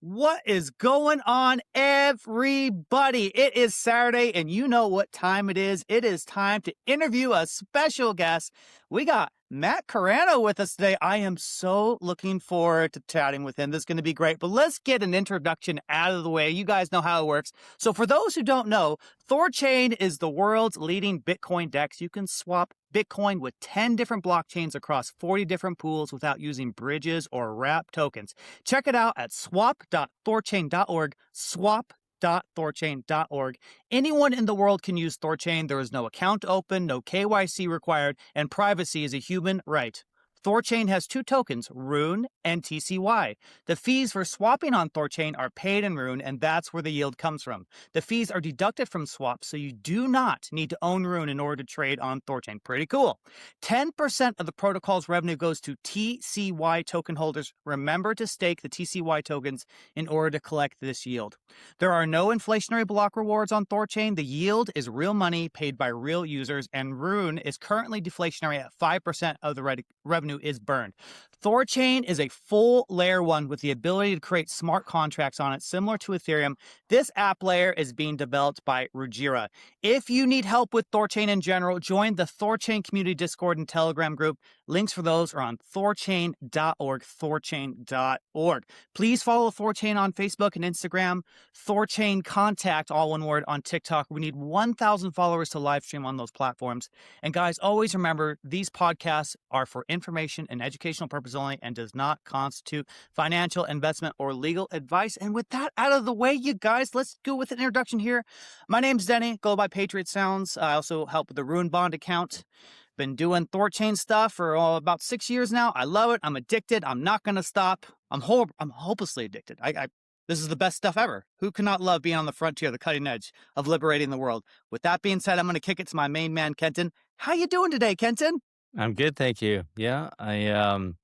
What is going on, everybody? It is Saturday, and you know what time it is. It is time to interview a special guest. We got Matt Carano with us today. I am so looking forward to chatting with him. This is going to be great, but let's get an introduction out of the way. You guys know how it works. So for those who don't know, THORChain is the world's leading Bitcoin DEX. You can swap Bitcoin with 10 different blockchains across 40 different pools without using bridges or wrap tokens. Check it out at swap.thorchain.org, swap.thorchain.org. Anyone in the world can use THORChain. There is no account open, no KYC required, and privacy is a human right. THORChain has two tokens, Rune and TCY. The fees for swapping on THORChain are paid in Rune, and that's where the yield comes from. The fees are deducted from swaps, so you do not need to own Rune in order to trade on THORChain. Pretty cool. 10% of the protocol's revenue goes to TCY token holders. Remember to stake the TCY tokens in order to collect this yield. There are no inflationary block rewards on THORChain. The yield is real money paid by real users, and Rune is currently deflationary at 5% of the revenue is burned. THORChain is a full layer 1 with the ability to create smart contracts on it, similar to Ethereum. This app layer is being developed by Rujira. If you need help with THORChain in general, join the THORChain community Discord and Telegram group. Links for those are on thorchain.org, thorchain.org. Please follow THORChain on Facebook and Instagram. THORChain Contact, all one word, on TikTok. We need 1,000 followers to live stream on those platforms. And guys, always remember, these podcasts are for information and educational purpose only and does not constitute financial, investment, or legal advice. And with that out of the way, you guys, let's go with an introduction here. My name's Denny, go by Patriot Sounds. I also help with the Rune Bond account. Been doing THORChain stuff for about 6 years now. I love it. I'm addicted. I'm not going to stop. I'm hopelessly addicted. This is the best stuff ever. Who cannot love being on the frontier, the cutting edge of liberating the world? With that being said, I'm going to kick it to my main man, Kenton. How you doing today, Kenton? I'm good, thank you. Yeah, I'm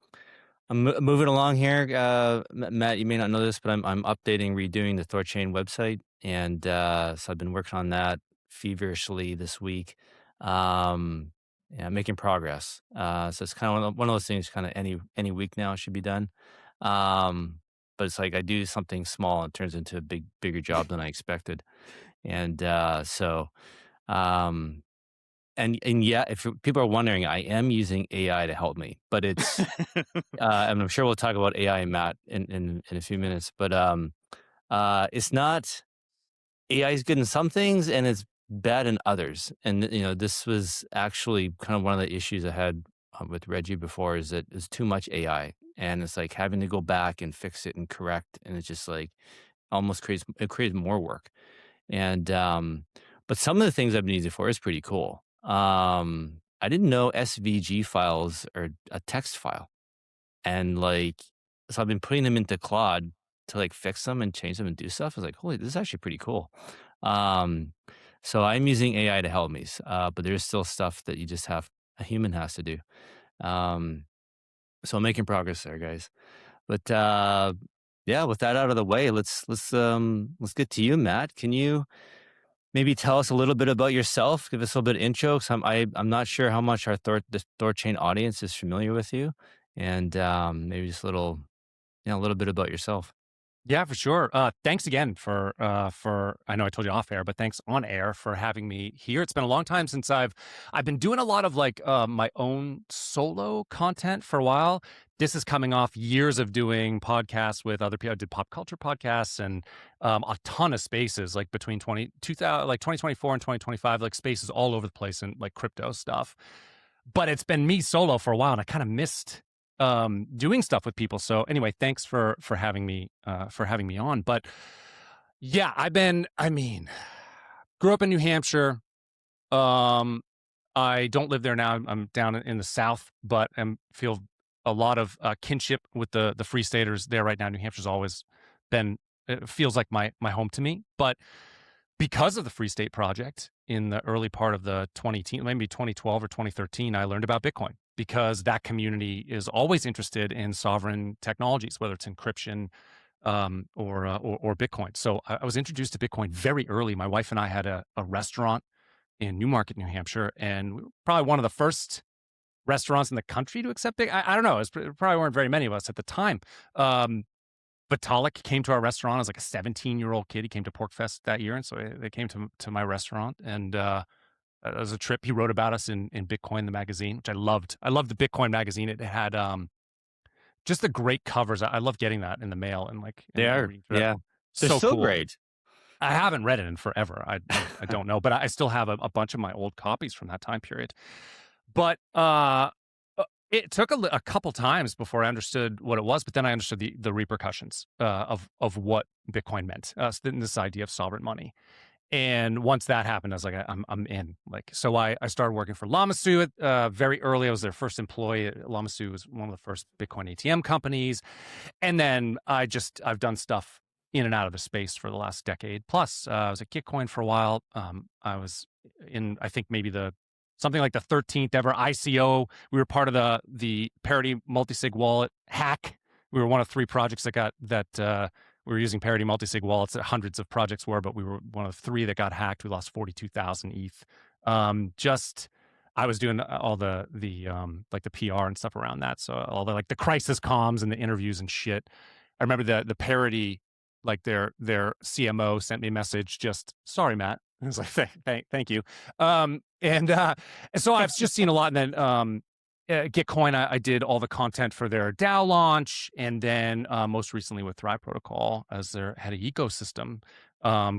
moving along here. Matt, you may not know this, but I'm updating, redoing the THORChain website, and so I've been working on that feverishly this week. Yeah, making progress. So it's kind of one of those things. Kind of any week now should be done. But it's like I do something small, and it turns into a bigger job than I expected, and so. And yeah, if people are wondering, I am using AI to help me, but it's and I'm sure we'll talk about AI and Matt in a few minutes, but it's not. AI is good in some things and it's bad in others. And this was actually kind of one of the issues I had with Reggie before, is that it's too much AI, and it's like having to go back and fix it and correct, and it's just like almost creates more work. And but some of the things I've been using for is pretty cool. I didn't know SVG files are a text file, and so I've been putting them into Claude to like fix them and change them and do stuff. I was like, holy, this is actually pretty cool. So I'm using AI to help me, but there's still stuff that a human has to do. So I'm making progress there, guys. But yeah, with that out of the way, let's get to you, Matt. Can you maybe tell us a little bit about yourself? Give us a little bit of intro. I'm not sure how much the THORChain audience is familiar with you, and maybe just a little bit about yourself. Yeah, for sure. Thanks again for I know I told you off air, but thanks on air for having me here. It's been a long time since I've been doing a lot of my own solo content for a while. This is coming off years of doing podcasts with other people. I did pop culture podcasts and a ton of spaces, like between 2024 and 2025, like spaces all over the place and like crypto stuff. But it's been me solo for a while, and I kind of missed doing stuff with people. So anyway, thanks for having me on. But yeah, grew up in New Hampshire. I don't live there now. I'm down in the South, but I feel a lot of kinship with the Free Staters there right now. New Hampshire's always been, it feels like my home to me. But because of the Free State Project in the early part of the maybe 2012 or 2013, I learned about Bitcoin, because that community is always interested in sovereign technologies, whether it's encryption or Bitcoin. So I was introduced to Bitcoin very early. My wife and I had a restaurant in Newmarket, New Hampshire, and we were probably one of the first restaurants in the country to accept it. I don't know. Probably weren't very many of us at the time. Vitalik came to our restaurant as like a 17-year-old kid. He came to Porkfest that year, and so they came to my restaurant, and it was a trip. He wrote about us in Bitcoin, the magazine, which I loved. I loved the Bitcoin magazine. It had just the great covers. I love getting that in the mail and They are, reading through it. yeah. They're So so cool. great. I haven't read it in forever. I don't know, but I still have a bunch of my old copies from that time period. But it took a couple times before I understood what it was, but then I understood the repercussions of what Bitcoin meant. This idea of sovereign money. And once that happened, I was like, I'm in. Like, so I started working for Lamasu very early. I was their first employee. Lamasu was one of the first Bitcoin ATM companies. And then I've done stuff in and out of the space for the last decade. Plus, I was at Gitcoin for a while. I was in, I think maybe something like the 13th ever ICO. We were part of the Parity multisig wallet hack. We were one of 3 projects that we were using Parity multisig wallets. Hundreds of projects were, but we were one of 3 that got hacked. We lost 42,000 ETH. I was doing all the like the PR and stuff around that. So all the like the crisis comms and the interviews and shit. I remember the Parity, like their CMO sent me a message, just sorry, Matt. I was like, thank you. And so I've just seen a lot. And then Gitcoin, I did all the content for their DAO launch, and then most recently with Thrive Protocol as their head of ecosystem.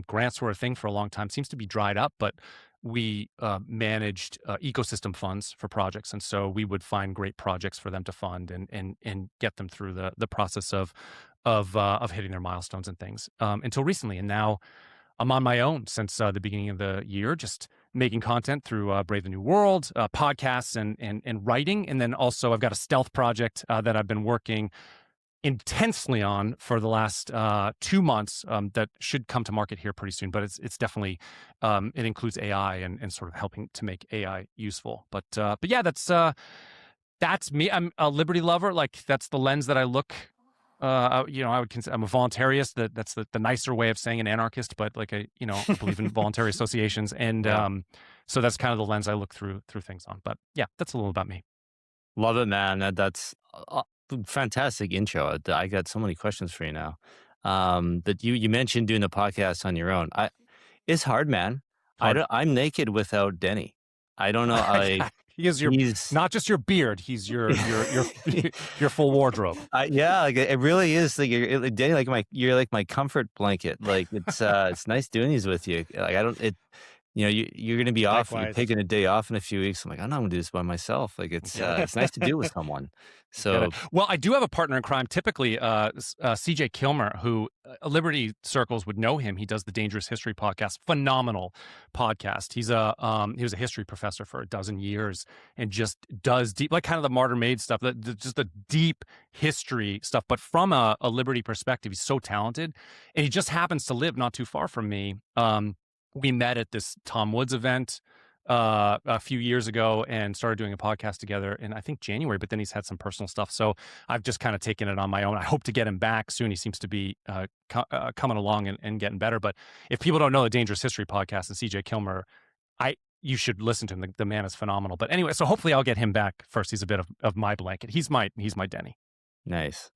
Grants were a thing for a long time. Seems to be dried up, but we managed ecosystem funds for projects, and so we would find great projects for them to fund and get them through the process of hitting their milestones and things until recently. And now I'm on my own since the beginning of the year, just making content through Brave the New World, podcasts and writing. And then also I've got a stealth project that I've been working intensely on for the last 2 months that should come to market here pretty soon. But it's definitely, it includes AI and sort of helping to make AI useful. But yeah, that's me. I'm a liberty lover. Like that's the lens that I look. I would consider I'm a voluntarist. That's the nicer way of saying an anarchist, but like I believe in voluntary associations, and so that's kind of the lens I look through things on. But yeah, that's a little about me. Love it, man. That's a fantastic intro. I got so many questions for you now. That you mentioned doing the podcast on your own. It's hard, man. Hard. I'm naked without Denny. I don't know. He's not just your beard. He's your your full wardrobe. Yeah, like it really is. Like Danny, you're like my comfort blanket. Like it's nice doing these with you. Like you're going to be off. Likewise. You're taking a day off in a few weeks. I'm like, I'm not going to do this by myself. Like it's nice to do with someone. So well, I do have a partner in crime. Typically, CJ Kilmer, who Liberty circles would know him. He does the Dangerous History podcast, phenomenal podcast. He was a history professor for 12 years and just does deep, like kind of the Martyr Maid stuff, just the deep history stuff. But from a Liberty perspective, he's so talented, and he just happens to live not too far from me. We met at this Tom Woods event a few years ago and started doing a podcast together in, I think, January, but then he's had some personal stuff. So I've just kind of taken it on my own. I hope to get him back soon. He seems to be coming along and getting better. But if people don't know the Dangerous History podcast and CJ Kilmer, you should listen to him. The man is phenomenal. But anyway, so hopefully I'll get him back first. He's a bit of my blanket. He's my Denny. Nice.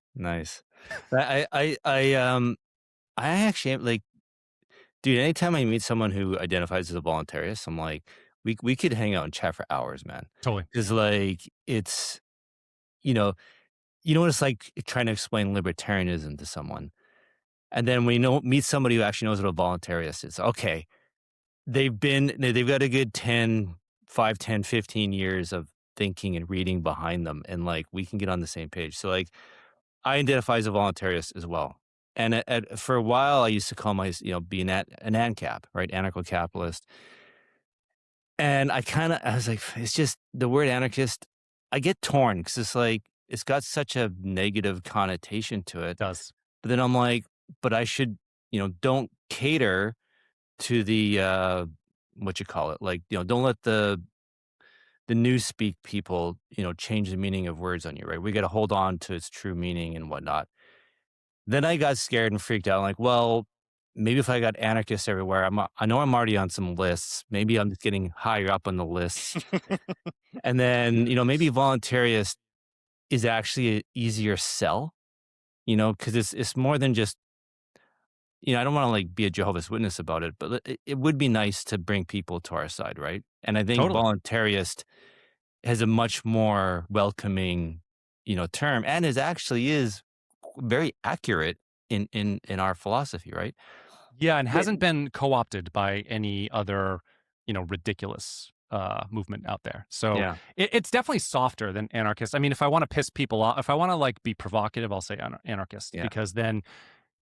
I actually like, dude, anytime I meet someone who identifies as a voluntarist, I'm like, we could hang out and chat for hours, man. Totally. Because like it's, you know what it's like trying to explain libertarianism to someone. And then when you meet somebody who actually knows what a voluntarist is, okay, they've got a good 5, 10, 15 years of thinking and reading behind them. And like, we can get on the same page. So like, I identify as a voluntarist as well. And for a while, I used to call myself, being an ANCAP, right? Anarcho-capitalist. And I was like, it's just the word anarchist, I get torn because it's like, it's got such a negative connotation to it. It does. But then I'm like, but I should, don't cater to the, what you call it? Like, don't let the newspeak people, change the meaning of words on you, right? We got to hold on to its true meaning and whatnot. Then I got scared and freaked out. I'm like, well, maybe if I got anarchists everywhere, I know I'm already on some lists. Maybe I'm just getting higher up on the lists. And then, maybe voluntarist is actually an easier sell. because it's more than just, I don't want to like be a Jehovah's Witness about it, but it would be nice to bring people to our side, right? And I think Totally. voluntarist has a much more welcoming, term, and is very accurate in our philosophy, right? Yeah, and Yeah. hasn't been co-opted by any other, ridiculous movement out there. So Yeah. it's definitely softer than anarchist. I mean, if I want to piss people off, if I want to like be provocative, I'll say anarchist Yeah. because then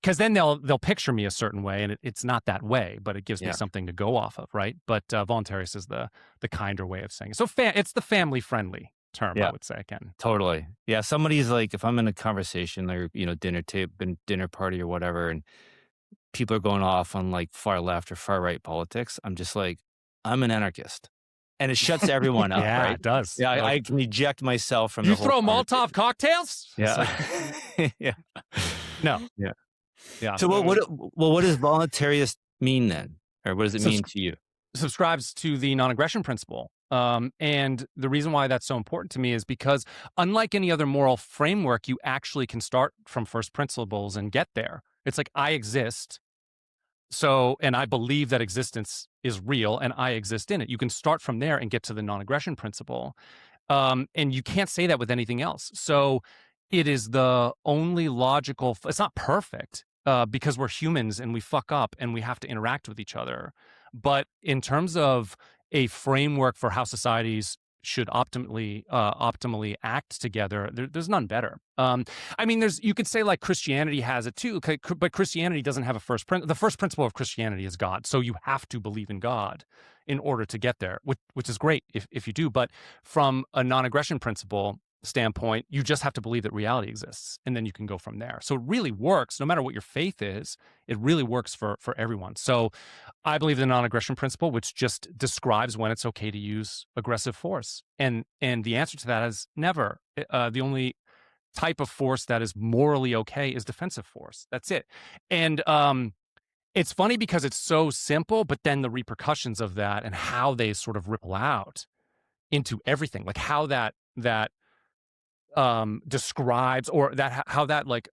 they'll picture me a certain way, and it's not that way, but it gives me Yeah. something to go off of, right? But voluntarist is the kinder way of saying it. So it's the family friendly term, I Yeah. would say again. Totally. Yeah. Somebody's like, if I'm in a conversation or, dinner party or whatever, and people are going off on like far left or far right politics, I'm just like, I'm an anarchist. And it shuts everyone up, Yeah, right? it does. Yeah. Like, I can eject myself from you the whole throw conversation. Molotov cocktails? It's Yeah. like, Yeah. no. Yeah. Yeah. So what does voluntarist mean then? Or what does it mean to you? Subscribes to the non-aggression principle. And the reason why that's so important to me is because unlike any other moral framework, you actually can start from first principles and get there. It's like I exist. So, and I believe that existence is real and I exist in it. You can start from there and get to the non-aggression principle. And you can't say that with anything else. So it is the only logical, it's not perfect because we're humans and we fuck up and we have to interact with each other. But in terms of a framework for how societies should optimally act together, there's none better. I mean, you could say like Christianity has it too, but Christianity doesn't have the first principle of Christianity is God. So you have to believe in God in order to get there, which is great if you do. But from a non-aggression principle standpoint, you just have to believe that reality exists, and then you can go from there. So it really works, no matter what your faith is. It really works for everyone. So I believe the non-aggression principle, which just describes when it's okay to use aggressive force, and the answer to that is never. The only type of force that is morally okay is defensive force. That's it. And it's funny because it's so simple, but then the repercussions of that and how they sort of ripple out into everything, like how that describes, or that how that like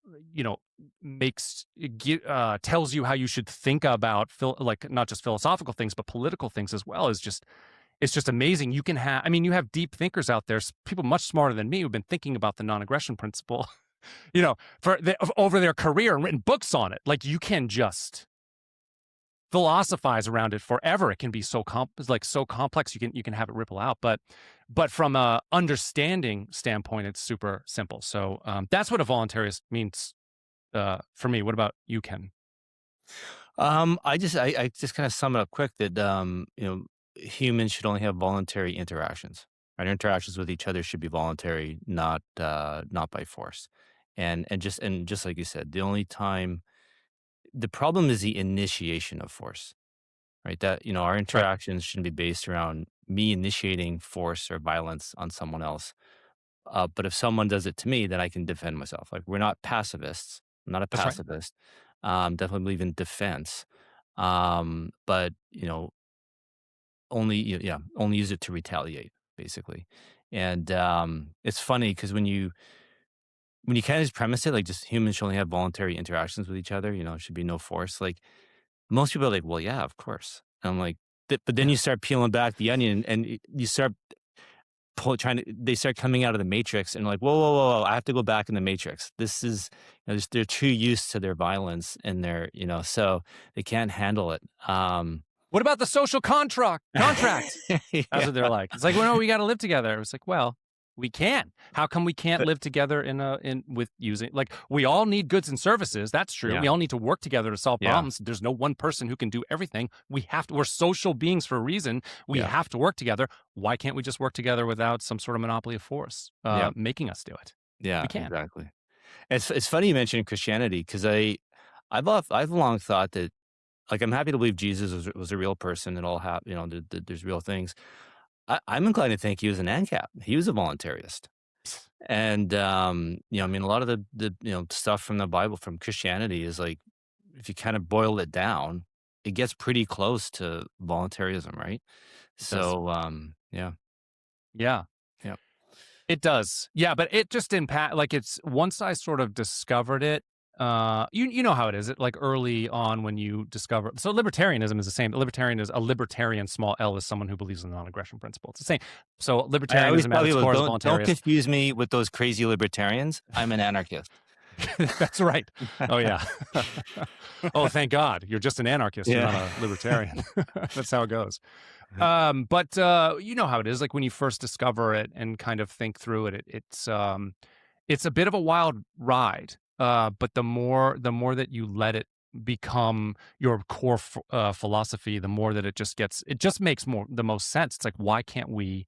makes tells you how you should think about like not just philosophical things but political things as well, is just it's just amazing. You can have, I mean, you have deep thinkers out there, people much smarter than me who've been thinking about the non-aggression principle over their career and written books on it. Like you can just philosophize around it forever. It can be so complex. You can have it ripple out, but from a understanding standpoint, it's super simple. So that's what a voluntarist means for me. What about you, Ken? I just kind of sum it up quick that humans should only have voluntary interactions. Our interactions with each other should be voluntary, not by force. And just like you said, the problem is the initiation of force, right? That, our interactions shouldn't be based around me initiating force or violence on someone else. But if someone does it to me, then I can defend myself. Like we're not pacifists. I'm not a That's right. pacifist. Definitely believe in defense. But only use it to retaliate, basically. And it's funny because when you kind of just premise it, like just humans should only have voluntary interactions with each other, should be no force. Like most people are like, well, yeah, of course. And I'm like, but then you start peeling back the onion and you start they start coming out of the matrix and like, whoa, I have to go back in the matrix. This is, they're too used to their violence and so they can't handle it. What about the social contract? That's what they're like. It's like, well, no, we got to live together. It's like, well, we can. How come we can't live together with using, like, we all need goods and services. That's true. Yeah. We all need to work together to solve Yeah. problems. There's no one person who can do everything. We're social beings for a reason. We have to work together. Why can't we just work together without some sort of monopoly of force making us do it? Yeah, we can. Exactly. It's funny you mentioned Christianity because I've long thought that, like, I'm happy to believe Jesus was a real person and all there's real things. I'm inclined to think he was an ANCAP. He was a voluntarist. And, I mean, a lot of the stuff from the Bible, from Christianity is like, if you kind of boil it down, it gets pretty close to voluntarism, right? So, yeah. Yeah. Yeah. It does. Yeah, but it just impact like it's once I sort of discovered it, you know how it is. It like early on when you discover so libertarianism is the same. Libertarian is a libertarian, small L is someone who believes in the non-aggression principle. It's the same. So I always libertarianism tell at its people, core is don't voluntarist. confuse me with those crazy libertarians. I'm an anarchist. That's right. Oh yeah. Oh, thank God. You're just an anarchist. You're not a libertarian. That's how it goes. But you know how it is. Like when you first discover it and kind of think through it, it's a bit of a wild ride. But the more that you let it become your core philosophy, the more that it just makes the most sense. It's like, why can't we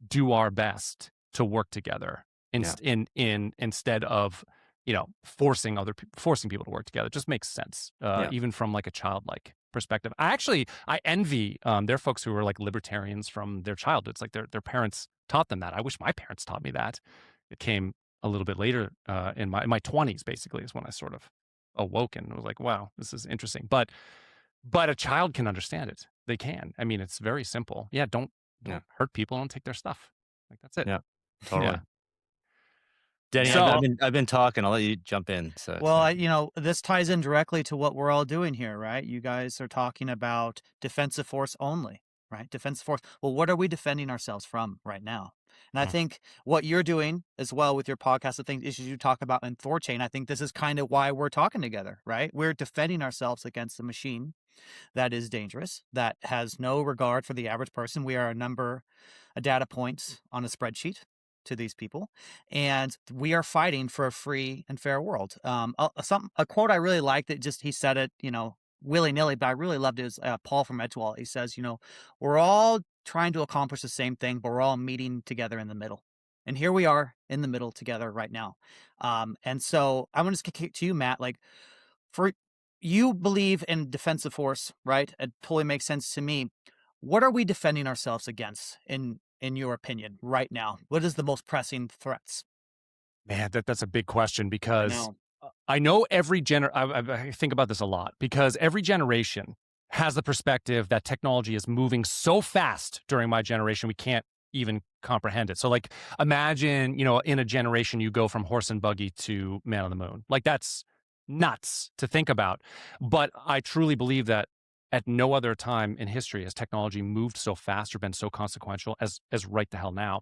do our best to work together instead of forcing people to work together? It just makes sense, even from like a childlike perspective. I envy there are folks who are like libertarians from their childhoods, like their parents taught them that. I wish my parents taught me that. It came a little bit later in my 20s, basically, is when I sort of awoke and was like, wow, this is interesting. But a child can understand it. They can. I mean, it's very simple. Yeah, don't hurt people. Don't take their stuff. Like that's it. Yeah, totally. Yeah. Danny, So- I've been talking. I'll let you jump in. So, Well, this ties in directly to what we're all doing here, right? You guys are talking about defensive force only, right? Defensive force. Well, what are we defending ourselves from right now? And I think what you're doing as well with your podcast, the things issues you talk about in THORChain, I think this is kind of why we're talking together, right? We're defending ourselves against a machine that is dangerous, that has no regard for the average person. We are a data points on a spreadsheet to these people, and we are fighting for a free and fair world. A quote I really liked that he said it, willy-nilly, but I really loved it, is Paul from Edgewall. He says, we're all trying to accomplish the same thing, but we're all meeting together in the middle. And here we are in the middle together right now. And so I want to kick to you, Matt, like for you believe in defensive force, right? It totally makes sense to me. What are we defending ourselves against in your opinion right now? What is the most pressing threats? Man, that's a big question because I know every I think about this a lot because every generation has the perspective that technology is moving so fast during my generation, we can't even comprehend it. So like imagine, in a generation, you go from horse and buggy to man on the moon. Like that's nuts to think about. But I truly believe that at no other time in history has technology moved so fast or been so consequential as right the hell now.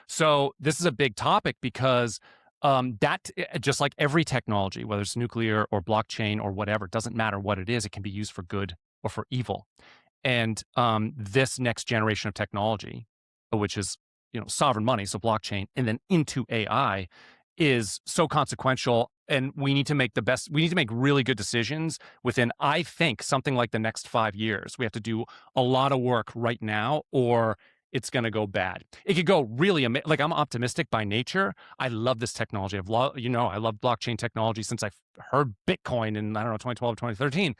So this is a big topic because that just like every technology, whether it's nuclear or blockchain or whatever, it doesn't matter what it is, it can be used for good or for evil. And this next generation of technology, which is sovereign money, so blockchain, and then into AI, is so consequential. And we need to make really good decisions within, I think, something like the next 5 years. We have to do a lot of work right now, or it's going to go bad. It could go really like I'm optimistic by nature. I love this technology. I love blockchain technology since I heard Bitcoin in 2012, 2013.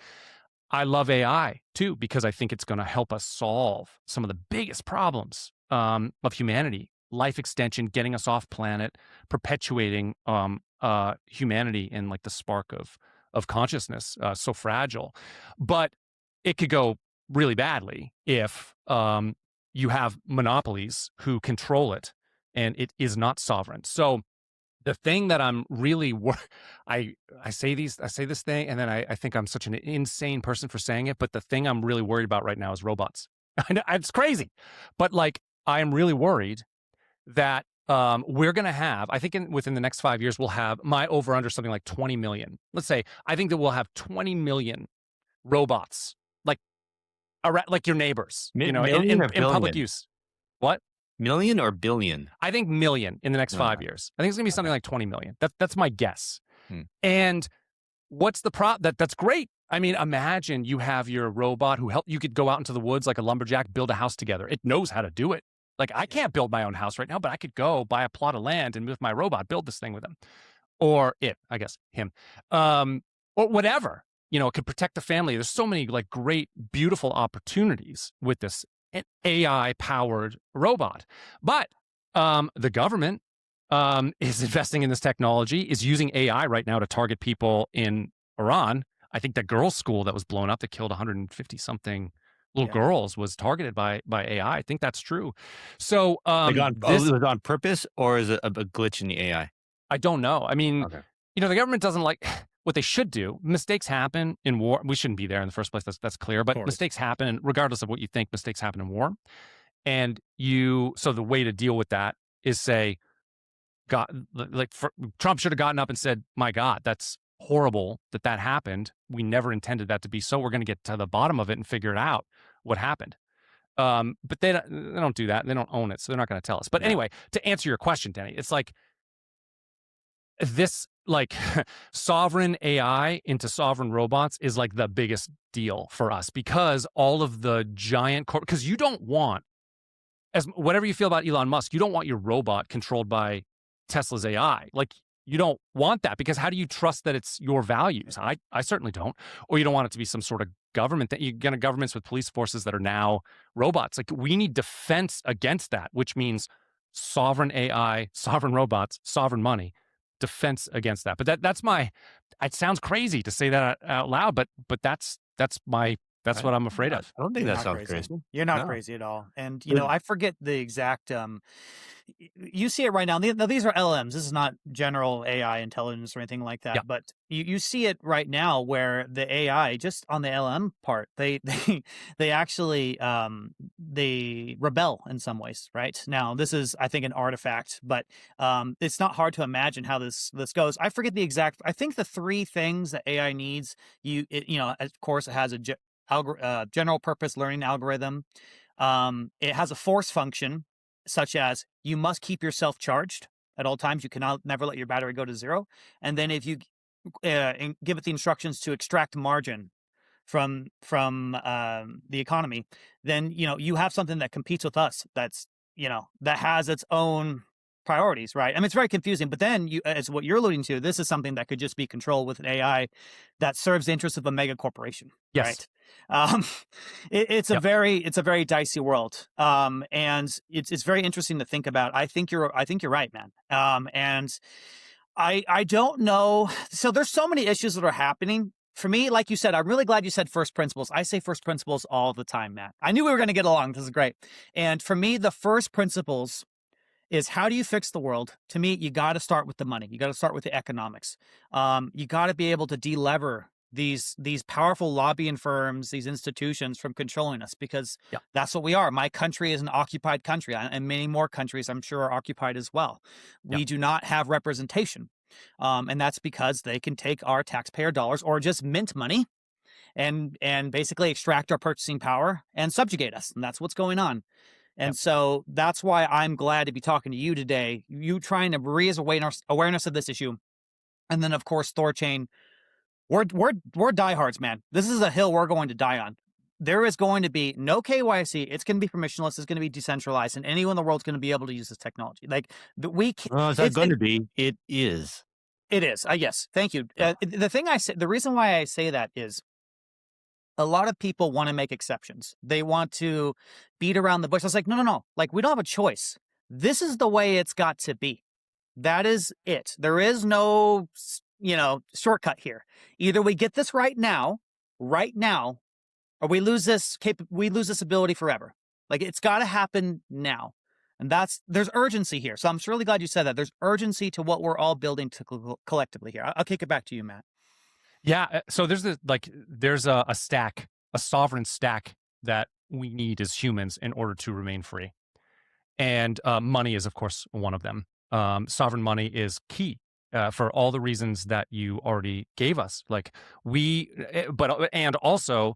I love AI too because I think it's going to help us solve some of the biggest problems of humanity. Life extension, getting us off planet, perpetuating humanity in like the spark of consciousness, so fragile. But it could go really badly if you have monopolies who control it and it is not sovereign. So the thing that I'm really I say this thing and then I think I'm such an insane person for saying it, but the thing I'm really worried about right now is robots. It's crazy, but like I am really worried that we're going to have, I think within the next 5 years, we'll have my over under something like 20 million. Let's say, I think that we'll have 20 million robots, like your neighbors, in public use. What? Million or billion? I think million in the next 5 years. I think it's going to be something like 20 million. That's my guess. And what's the that's great. I mean, imagine you have your robot you could go out into the woods like a lumberjack, build a house together. It knows how to do it. Like I can't build my own house right now, but I could go buy a plot of land and with my robot build this thing with him, or him, or whatever. It could protect the family. There's so many like great, beautiful opportunities with this AI-powered robot. But the government is investing in this technology, is using AI right now to target people in Iran. I think that girls' school that was blown up that killed 150 something little Yeah. girls was targeted by AI. I think that's true. So Like on this, it was on purpose, or is it a glitch in the AI? I don't know. I mean, Okay. the government doesn't like what they should do. Mistakes happen in war. We shouldn't be there in the first place. That's clear. Of But course. mistakes happen, and regardless of what you think, mistakes happen in war. And so the way to deal with that is say, God, Trump should have gotten up and said, "My God, that's horrible that happened. We never intended that to be so. We're going to get to the bottom of it and figure it out what happened." But they don't do that. They don't own it, so they're not going to tell us. But Yeah. anyway, to answer your question, Denny, it's like this, like sovereign AI into sovereign robots is like the biggest deal for us, because all of the giant because you don't want, as whatever you feel about Elon Musk, you don't want your robot controlled by Tesla's AI. Like, you don't want that, because how do you trust that it's your values? I certainly don't. Or you don't want it to be some sort of government that you're going to governments with police forces that are now robots. Like, we need defense against that, which means sovereign AI, sovereign robots, sovereign money, defense against that. But that's my. It sounds crazy to say that out loud, but that's what I'm afraid of. I don't think You're that not sounds crazy. crazy. You're not No. crazy at all. And, Good. I forget the exact, you see it right now. Now, these are LLMs. This is not general AI intelligence or anything like that. Yeah. But you see it right now where the AI, just on the LLM part, they actually, they rebel in some ways, right? Now, this is, I think, an artifact, but it's not hard to imagine how this goes. I forget the exact, I think the three things that AI needs, of course, it has a general purpose learning algorithm. It has a force function, such as you must keep yourself charged at all times. You cannot never let your battery go to zero. And then if you give it the instructions to extract margin from the economy, then you have something that competes with us. That's that has its own priorities, right? I mean, it's very confusing. But then, as what you're alluding to, this is something that could just be controlled with an AI that serves the interests of a mega corporation, Yes. right? It's a Yep. very dicey world, and it's very interesting to think about. I think you're right, man. And I don't know. So there's so many issues that are happening. For me, like you said, I'm really glad you said first principles. I say first principles all the time, Matt. I knew we were going to get along. This is great. And for me, the first principles is, how do you fix the world? To me, you got to start with the money. You got to start with the economics. You got to be able to delever these powerful lobbying firms, these institutions, from controlling us, because Yeah. that's what we are. My country is an occupied country, and many more countries, I'm sure, are occupied as well. Yeah. We do not have representation, and that's because they can take our taxpayer dollars or just mint money and basically extract our purchasing power and subjugate us, and that's what's going on. And so that's why I'm glad to be talking to you today. You trying to raise awareness of this issue, and then of course THORChain. We're diehards, man. This is a hill we're going to die on. There is going to be no KYC. It's going to be permissionless. It's going to be decentralized, and anyone in the world's going to be able to use this technology. Like we, Well, it's not going to be. It is. It is. Yes, thank you. The reason why I say that is, a lot of people want to make exceptions. They want to beat around the bush. I was like, no. Like, we don't have a choice. This is the way it's got to be. That is it. There is no, shortcut here. Either we get this right now, or we lose this ability forever. Like, it's got to happen now. And there's urgency here. So I'm really glad you said that. There's urgency to what we're all building to collectively here. I'll kick it back to you, Matt. Yeah. So there's a stack, a sovereign stack that we need as humans in order to remain free. And money is, of course, one of them. Sovereign money is key for all the reasons that you already gave us. Like and also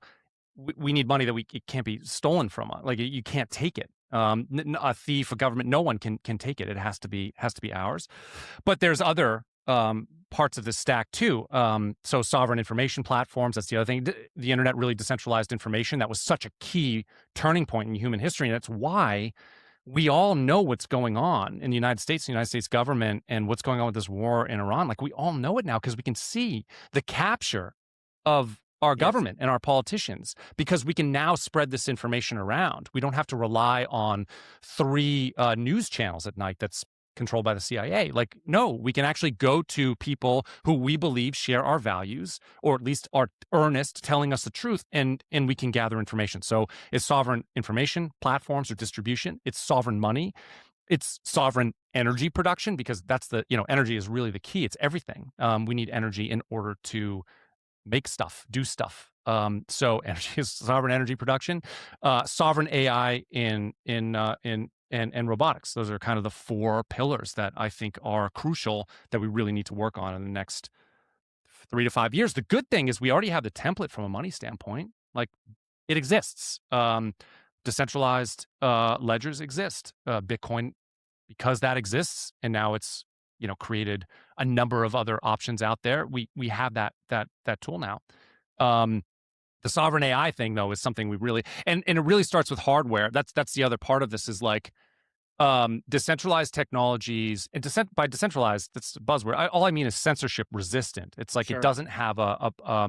we need money that it can't be stolen from us. Like, you can't take it. A thief, a government, no one can take it. It has to be ours. But there's other parts of this stack too. So sovereign information platforms, that's the other thing. The internet really decentralized information. That was such a key turning point in human history. And that's why we all know what's going on in the United States, the United States government, and what's going on with this war in Iran. Like, we all know it now because we can see the capture of our government and our politicians, because we can now spread this information around. We don't have to rely on 3 news channels at night that's controlled by the CIA. Like, no, we can actually go to people who we believe share our values, or at least are earnest, telling us the truth, and we can gather information. So it's sovereign information, platforms, or distribution. It's sovereign money. It's sovereign energy production, because that's energy is really the key. It's everything. We need energy in order to make stuff, do stuff. So energy is sovereign energy production, sovereign AI and robotics. Those are kind of the 4 pillars that I think are crucial that we really need to work on in the next 3 to 5 years. The good thing is we already have the template from a money standpoint. Like, it exists. Decentralized ledgers exist. Bitcoin, because that exists, and now it's created a number of other options out there. We have that tool now. The sovereign AI thing, though, is something we really and it really starts with hardware. That's the other part of this, is like decentralized technologies. And by decentralized, that's a buzzword. All I mean is censorship resistant. It's like Sure. it doesn't have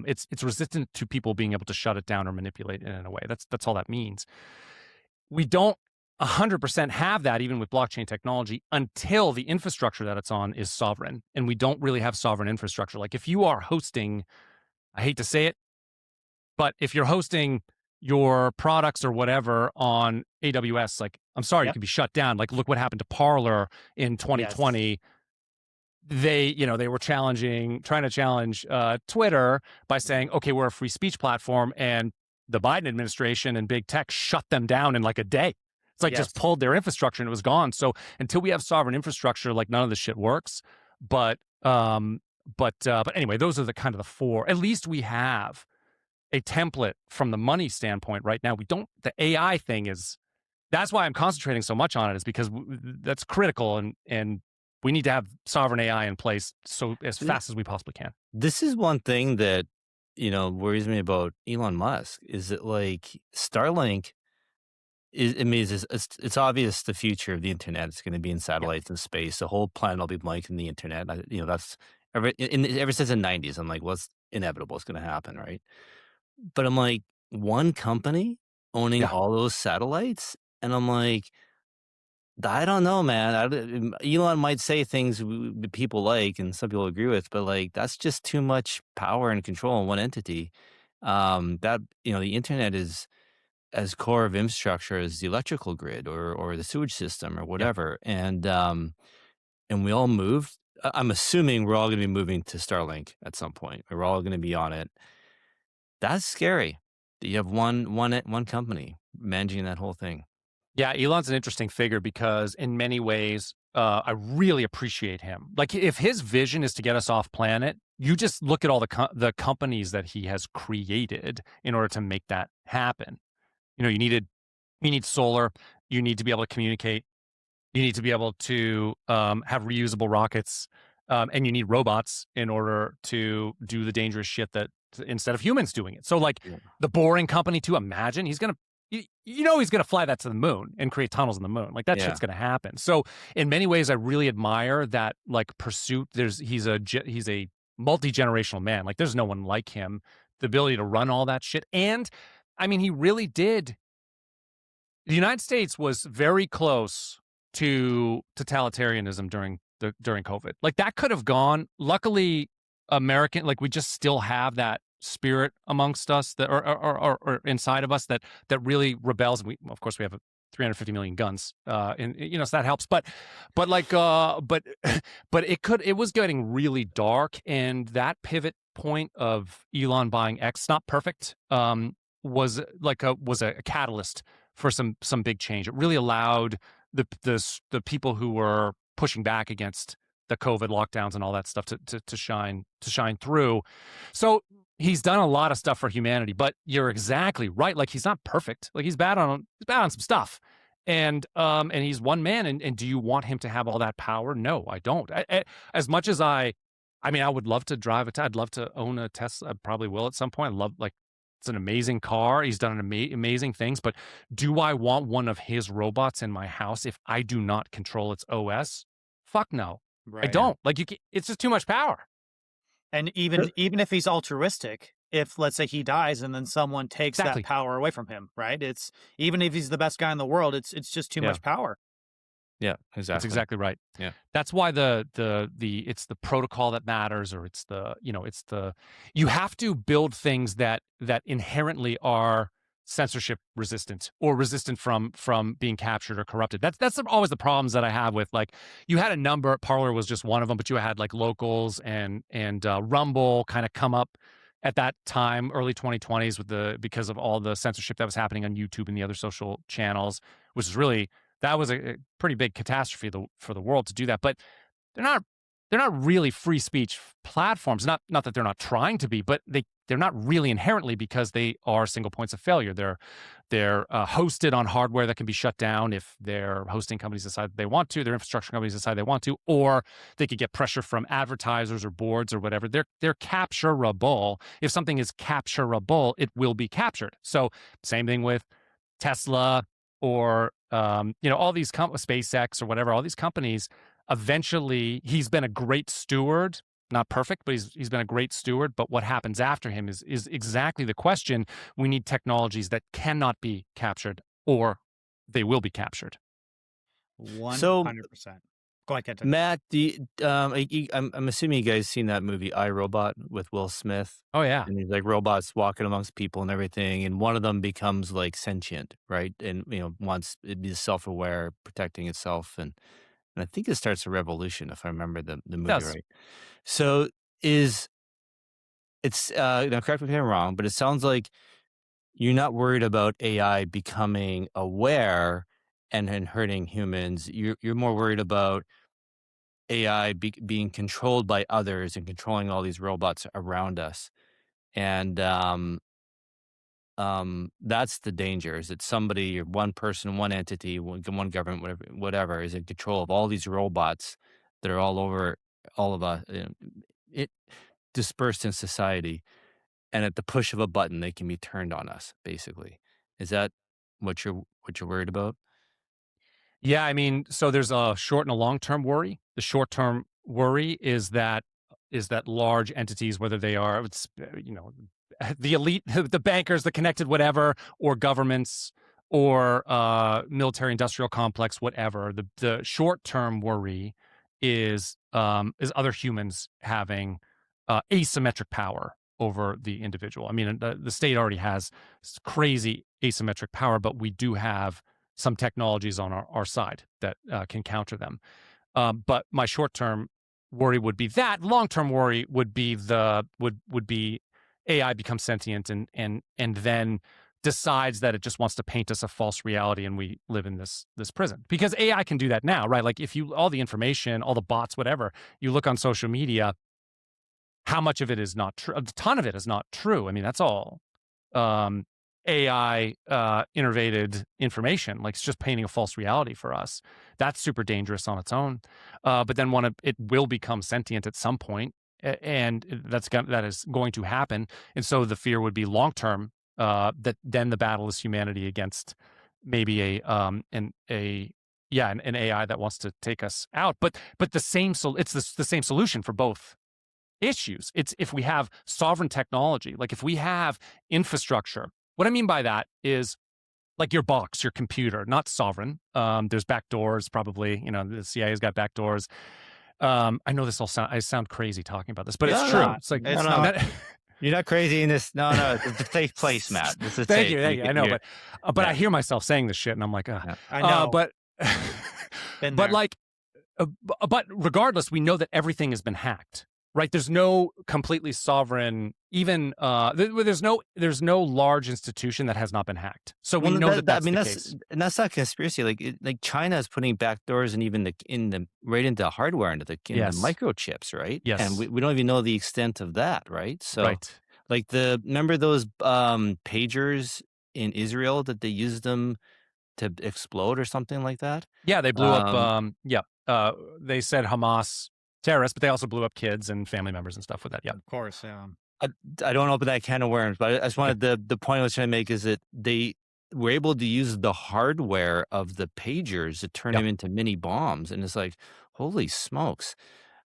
it's resistant to people being able to shut it down or manipulate it in a way. That's all that means. We don't 100% have that even with blockchain technology until the infrastructure that it's on is sovereign. And we don't really have sovereign infrastructure. Like, if you are hosting, I hate to say it, but if you're hosting your products or whatever on AWS, like, I'm sorry, you Yep. can be shut down. Like, look what happened to Parler in 2020. Yes. They were trying to challenge Twitter by saying, okay, we're a free speech platform, and the Biden administration and big tech shut them down in like a day. It's like just Yes. pulled their infrastructure and it was gone. So until we have sovereign infrastructure, like, none of this shit works. But anyway, those are the kind of the 4. At least we have a template from the money standpoint right now. We don't. The AI thing that's why I'm concentrating so much on it, is because that's critical, and we need to have sovereign AI in place as fast as we possibly can. This is one thing that, worries me about Elon Musk, is that, like, Starlink it's obvious the future of the internet is going to be in satellites and space. The whole planet will be mic in the internet. That's ever since the 90s. I'm like, what's inevitable? It's going to happen, right? But I'm like, one company owning Yeah. all those satellites, and I'm like, I don't know, man. Elon might say things people like and some people agree with, but, like, that's just too much power and control in one entity. The internet is as core of infrastructure as the electrical grid or the sewage system or Yeah. whatever. And we all moved. I'm assuming we're all going to be moving to Starlink at some point. We're all going to be on it. That's scary. That you have one company managing that whole thing. Yeah, Elon's an interesting figure because in many ways, I really appreciate him. Like, if his vision is to get us off planet, you just look at all the companies that he has created in order to make that happen. You need solar. You need to be able to communicate. You need to be able to have reusable rockets, and you need robots in order to do the dangerous shit that instead of humans doing it. So, like, Yeah. the Boring Company, to imagine he's gonna, he's gonna fly that to the moon and create tunnels in the moon. Like, that Yeah. shit's gonna happen. So, in many ways, I really admire that, like, pursuit. He's a multi-generational man. Like, there's no one like him. The ability to run all that shit, and I mean, he really did. The United States was very close to totalitarianism during COVID. Like, that could have gone. Luckily, American, like, we just still have that spirit amongst us that or inside of us that really rebels. And of course, we have 350 million guns, and so that helps. But it was getting really dark, and that pivot point of Elon buying X, not perfect, was a catalyst for some big change. It really allowed the people who were pushing back against the COVID lockdowns and all that stuff to shine through. So he's done a lot of stuff for humanity, but you're exactly right. Like, he's not perfect. Like, he's bad on some stuff. And he's one man. And do you want him to have all that power? No, I don't. As much as I would love to drive I'd love to own a Tesla. I probably will at some point. I love, like, it's an amazing car. He's done amazing things. But do I want one of his robots in my house if I do not control its OS? Fuck no. I Right. don't. Like, it's just too much power. And even if he's altruistic, if, let's say, he dies and then someone takes Exactly. that power away from him, right? It's even if he's the best guy in the world, it's just too Yeah. much power. Yeah, exactly. That's exactly right. Yeah. That's why it's the protocol that matters, or it's you have to build things that inherently are censorship resistant or resistant from being captured or corrupted. That's always the problems that I have with, like, you had a number. Parler was just one of them, but you had like Locals and Rumble kind of come up at that time, early 2020s, because of all the censorship that was happening on YouTube and the other social channels, which is really, that was a pretty big catastrophe for the world to do that. But they're not they're not really free speech platforms. Not that they're not trying to be, but they're not really inherently, because they are single points of failure. They're hosted on hardware that can be shut down if their hosting companies decide that they want to, their infrastructure companies decide they want to, or they could get pressure from advertisers or boards or whatever. They're capturable. If something is capturable, it will be captured. So same thing with Tesla or all these SpaceX or whatever. All these companies, eventually, he's been a great steward. Not perfect, but he's been a great steward. But what happens after him is exactly the question. We need technologies that cannot be captured, or they will be captured. 100%. Go ahead, Kenton. Matt, I'm assuming you guys seen that movie I, Robot with Will Smith. Oh yeah, And these like robots walking amongst people and everything, and one of them becomes like sentient, right? And wants it be self-aware, protecting itself, and I think it starts a revolution, if I remember the movie does. right. So it's correct me if I'm wrong, but it sounds like you're not worried about AI becoming aware and hurting humans. You're more worried about AI being controlled by others and controlling all these robots around us. And that's the danger, is that somebody or one person, one entity, one government, whatever, is in control of all these robots that are all over all of us, it dispersed in society. And at the push of a button, they can be turned on us, basically. Is that what you're worried about? Yeah, I mean, so there's a short and a long-term worry. The short-term worry is that large entities, whether they are, the elite, the bankers, the connected whatever, or governments, or military industrial complex, whatever. The short-term worry is other humans having asymmetric power over the individual. I mean, the state already has crazy asymmetric power, but we do have some technologies on our side that can counter them. But my short-term worry would be that. Long-term worry would be would be AI becomes sentient and then decides that it just wants to paint us a false reality, and we live in this prison. Because AI can do that now, right? Like, if you, all the information, all the bots, whatever, you look on social media, how much of it is not true? A ton of it is not true. I mean, that's all AI innovated information. Like, it's just painting a false reality for us. That's super dangerous on its own. But then it will become sentient at some point, and that is going to happen. And so the fear would be long term, that then the battle is humanity against maybe an AI that wants to take us out. But it's the same solution for both issues. It's, if we have sovereign technology, like if we have infrastructure. What I mean by that is, like, your box, your computer, not sovereign. There's backdoors, probably. The CIA's got backdoors. I know I sound crazy talking about this, but it's true. It's like, it's not. You're not crazy in this. No, it's a safe place, Matt. This is Thank safe. you. I know, but I hear myself saying this shit, and I'm like, I know. but Been but there. like, but regardless, we know that everything has been hacked. Right, there's no completely sovereign, even there's no large institution that has not been hacked. So we know that's the case. And that's not conspiracy. Like China is putting backdoors and even right into hardware, into the microchips, right? Yes. And we don't even know the extent of that, right? So, right. Like remember those pagers in Israel that they used them to explode or something like that? Yeah, they blew up. They said Hamas terrorists, but they also blew up kids and family members and stuff with that. Yeah, of course. Yeah. I don't open that can of worms, but I just wanted the point I was trying to make is that they were able to use the hardware of the pagers to turn them into mini bombs, and it's like, holy smokes.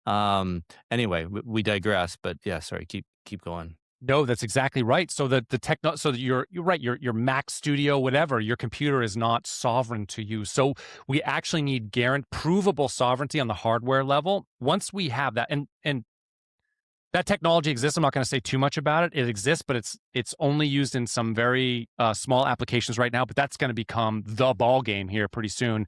Anyway, we digress, but yeah, sorry, keep going. No, that's exactly right. So so that you're right, your Mac Studio, whatever, your computer is not sovereign to you. So we actually need provable sovereignty on the hardware level. Once we have that, and that technology exists. I'm not going to say too much about it. It exists, but it's only used in some very small applications right now. But that's going to become the ball game here pretty soon.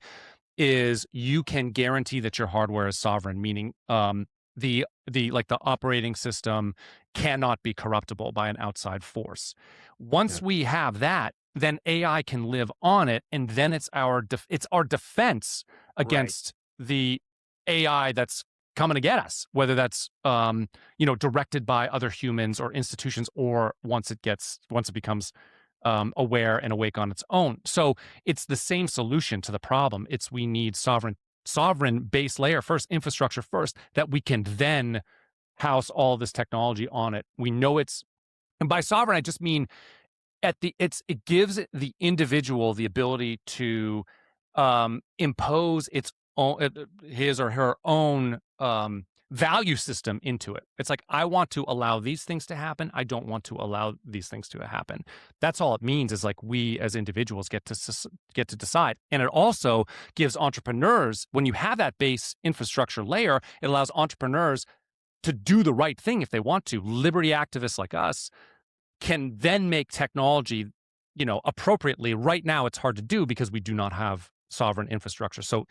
Is you can guarantee that your hardware is sovereign, meaning the operating system cannot be corruptible by an outside force. Yeah. Once we have that, then AI can live on it, and then it's our defense Right. against the AI that's coming to get us, whether that's directed by other humans or institutions, or once it becomes aware and awake on its own. So it's the same solution to the problem. We need sovereign base layer first, infrastructure first, that we can then house all this technology on it. We know and by sovereign, I just mean it gives the individual the ability to impose its own his or her own value system into it. It's like, I want to allow these things to happen. I don't want to allow these things to happen. That's all it means, is like we as individuals get to decide. And it also gives entrepreneurs, when you have that base infrastructure layer, it allows entrepreneurs to do the right thing if they want to. Liberty activists like us can then make technology, appropriately. Right now, it's hard to do because we do not have sovereign infrastructure. So,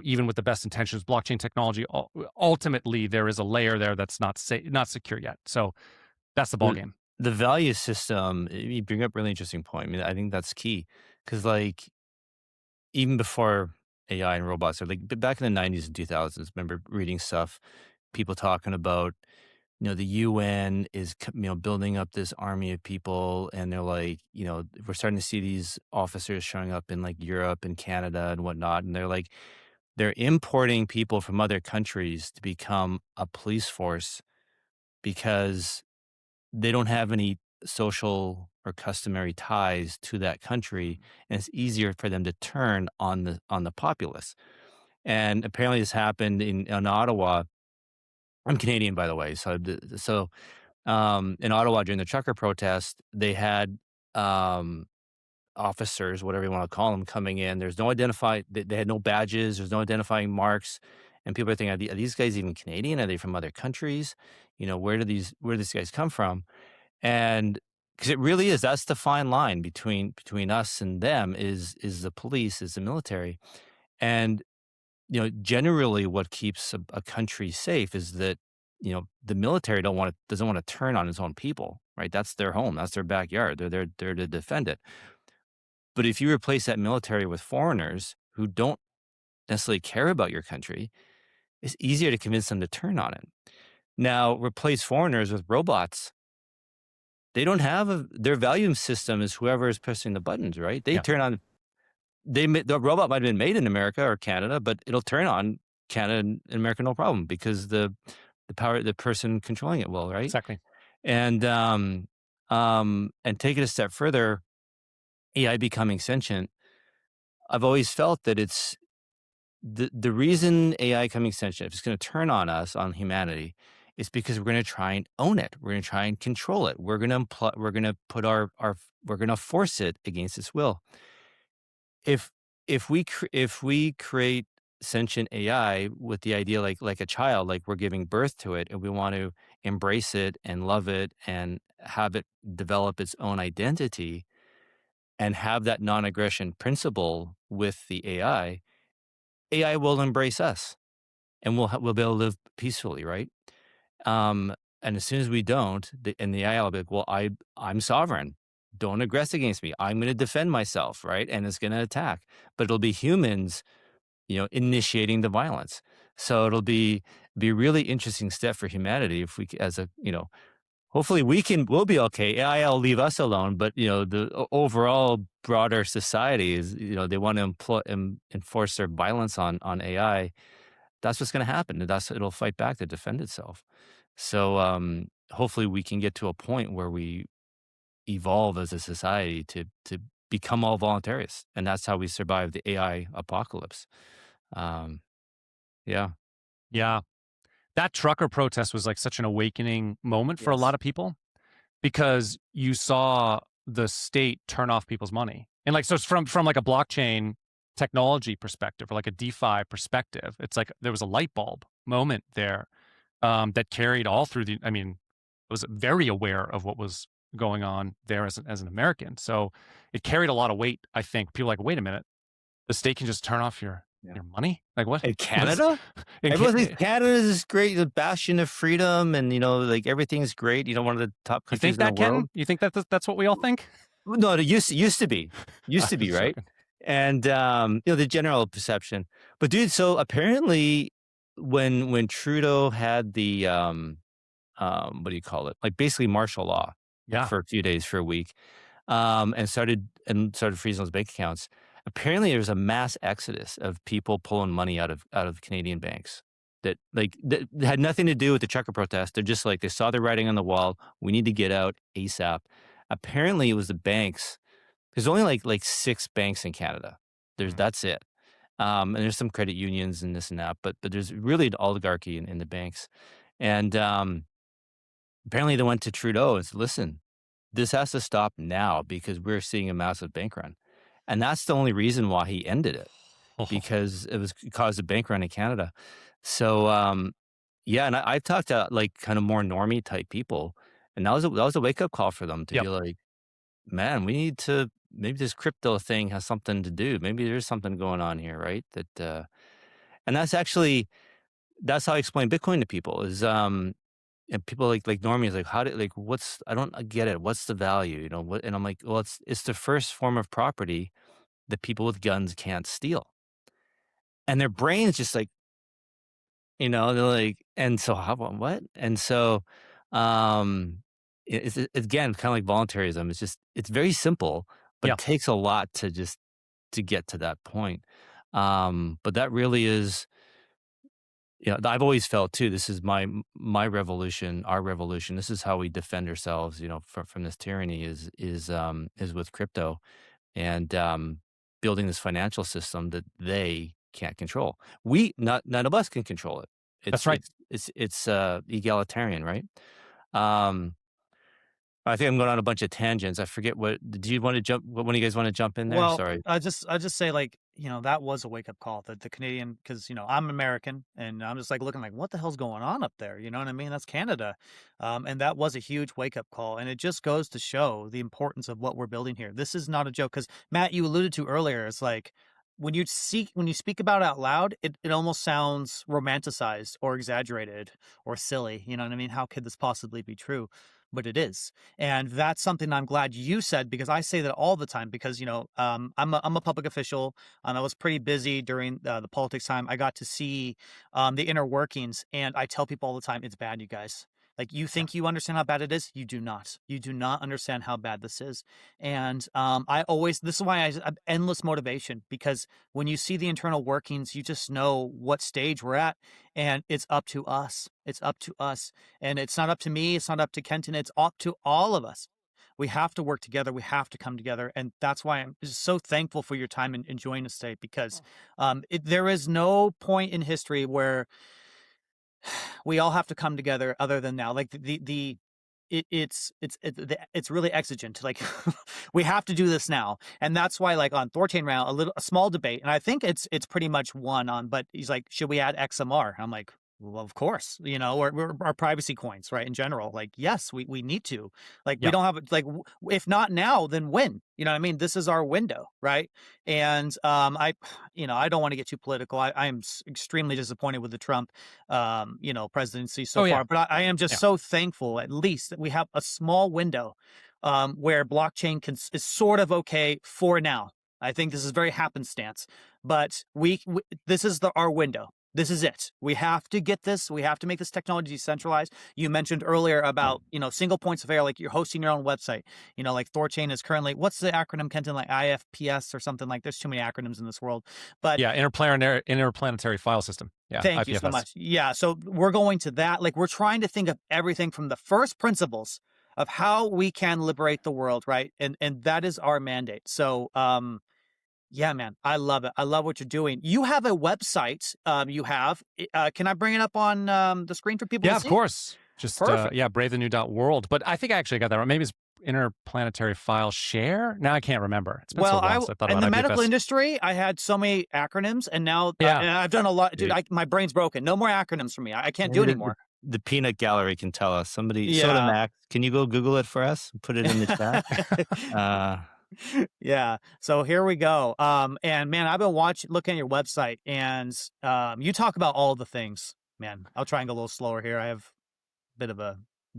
even with the best intentions, blockchain technology, ultimately there is a layer there that's not secure yet. So that's the ballgame. The value system, you bring up a really interesting point. I mean, I think that's key, because like even before AI and robots, or like back in the 90s and 2000s, remember reading stuff, people talking about, the UN is, building up this army of people, and they're like, we're starting to see these officers showing up in like Europe and Canada and whatnot, and they're importing people from other countries to become a police force because they don't have any social or customary ties to that country, and it's easier for them to turn on the populace. And apparently, this happened in Ottawa. I'm Canadian, by the way. So in Ottawa during the trucker protest, they had officers, whatever you want to call them, coming in. There's no identify. They had no badges. There's no identifying marks, and people are thinking, are these guys even Canadian? Are they from other countries? Where do these guys come from? And because it really is, that's the fine line between us and them, is the police, is the military. And generally what keeps a country safe is that, the military doesn't want to turn on its own people, right? That's their home, that's their backyard. They're there to defend it. But if you replace that military with foreigners who don't necessarily care about your country, it's easier to convince them to turn on it. Now, replace foreigners with robots. They don't have their value system is whoever is pressing the buttons, right? They turn on. The robot might have been made in America or Canada, but it'll turn on Canada and America, no problem, because the person controlling it will, right? Exactly. And take it a step further, AI becoming sentient. I've always felt that it's the reason AI coming sentient, if it's going to turn on us, on humanity, is because we're going to try and own it. We're going to try and control it. We're going to put we're going to force it against its will. If we create sentient AI with the idea like a child, like we're giving birth to it, and we want to embrace it and love it and have it develop its own identity and have that non-aggression principle with the AI will embrace us, and we'll be able to live peacefully, right? And as soon as we don't, the AI will be like, well, I'm sovereign. Don't aggress against me. I'm going to defend myself, right? And it's going to attack. But it'll be humans, initiating the violence. So it'll be a really interesting step for humanity if we, hopefully we'll be okay. AI will leave us alone, but the overall broader society is, they want to enforce their violence on AI. That's what's going to happen. It'll fight back to defend itself. So hopefully we can get to a point where we evolve as a society to become all voluntarists, and that's how we survive the AI apocalypse. Yeah. Yeah. That trucker protest was like such an awakening moment for a Yes. lot of people. because you saw the state turn off people's money. And like, so it's from like a blockchain technology perspective or like a DeFi perspective. It's like there was a light bulb moment there that carried all through I mean, I was very aware of what was going on there as an American. So it carried a lot of weight, I think. People are like, wait a minute, the state can just turn off your money? Like what? In Canada? Everyone thinks Canada is this great, the bastion of freedom, and like everything's great. One of the top You countries think that, in the world. Ken? You think that's what we all think? No, it used to be, right? Joking. And the general perception. But dude, so apparently, when Trudeau had the what do you call it? Like basically martial law, for a few days, for a week, and started freezing those bank accounts. Apparently, there was a mass exodus of people pulling money out of Canadian banks that had nothing to do with the trucker protest. They're just like, they saw the writing on the wall. We need to get out ASAP. Apparently, it was the banks. There's only like 6 banks in Canada. That's it. And there's some credit unions and this and that, but there's really an oligarchy in the banks. And apparently, they went to Trudeau and said, "Listen, this has to stop now because we're seeing a massive bank run." And that's the only reason why he ended it, because it caused a bank run in Canada. So, and I talked to like kind of more normie type people, and that was a wake up call for them to be like, man, we need to, maybe this crypto thing has something to do. Maybe there's something going on here, right? That, and that's how I explain Bitcoin to people is, and people like normies, like, I don't get it. What's the value? What? And I'm like, well, it's the first form of property that people with guns can't steal. And their brains just like, they're like, and so how about what? And so, it's again, kind of like voluntarism. It's very simple, but it takes a lot to get to that point. But that really is, I've always felt too, this is my revolution, our revolution. This is how we defend ourselves, from this tyranny is with crypto and, building this financial system that they can't control. None of us can control it. That's right. It's egalitarian, right? I think I'm going on a bunch of tangents. I forget do you want to jump? When do you guys want to jump in there? Well, Sorry. I just say, like, that was a wake up call that the Canadian, because I'm American and I'm just like looking like, what the hell's going on up there? You know what I mean? That's Canada, and that was a huge wake up call, and it just goes to show the importance of what we're building here. This is not a joke, because Matt, you alluded to earlier, it's like when you speak about it out loud, it almost sounds romanticized or exaggerated or silly. You know what I mean? How could this possibly be true? But it is. And that's something I'm glad you said, because I say that all the time, because, I'm a public official. I was pretty busy during the politics time. I got to see the inner workings, and I tell people all the time, it's bad, you guys. Like, you think you understand how bad it is? You do not. You do not understand how bad this is. And this is why I have endless motivation, because when you see the internal workings, you just know what stage we're at, and it's up to us. It's up to us. And it's not up to me. It's not up to Kenton. It's up to all of us. We have to work together. We have to come together. And that's why I'm just so thankful for your time and joining us today, because there is no point in history where we all have to come together other than now. Like it's really exigent. Like we have to do this now, and that's why, like, on THORChain round, a small debate, and I think it's pretty much won on. But he's like, should we add XMR? I'm like, well, of course, or our privacy coins, right? In general, like, yes, we need to. Like, we don't have like, if not now, then when? You know what I mean? This is our window, right? And I don't want to get too political. I am extremely disappointed with the Trump, presidency so far. But I am just so thankful, at least, that we have a small window where blockchain is sort of okay for now. I think this is very happenstance, but this is our window. This is it. We have to get this. We have to make this technology decentralized. You mentioned earlier about, single points of failure, like you're hosting your own website. Like THORChain is currently, what's the acronym, Kenton? Like IFPS or something like, there's too many acronyms in this world. But interplanetary file system. Yeah. Thank IPFS. you so much. Yeah. So we're going to that. Like, we're trying to think of everything from the first principles of how we can liberate the world, right? And that is our mandate. So, yeah, man, I love it. I love what you're doing. You have a website. Can I bring it up on the screen for people to see? Yeah, of course. Just Perfect. bravethenew.world. But I think I actually got that right. Maybe it's interplanetary file share. Now I can't remember. It's been so long since I thought in about the medical IPFS. industry, I had so many acronyms, and now Yeah. and I've done a lot. Dude, Dude. my brain's broken. No more acronyms for me. I can't do Maybe anymore. the peanut gallery can tell us. Somebody, Yeah. Soda Max, can you go Google it for us? Put it in the chat. Yeah. So here we go. And man, I've been looking at your website, and you talk about all the things. Man, I'll try and go a little slower here. I have a bit of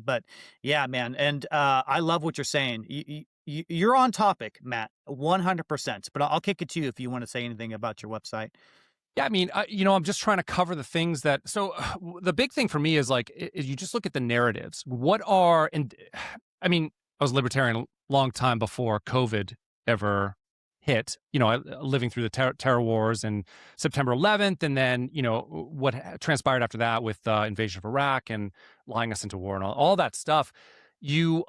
but yeah, man. And I love what you're saying. You're on topic, Matt, 100%. But I'll kick it to you if you want to say anything about your website. Yeah, I mean, I'm just trying to cover the things that. So the big thing for me is like, you just look at the narratives. I mean, I was libertarian a long time before COVID ever hit. Living through the terror wars and September 11th, and then what transpired after that with invasion of Iraq and lying us into war and all that stuff. You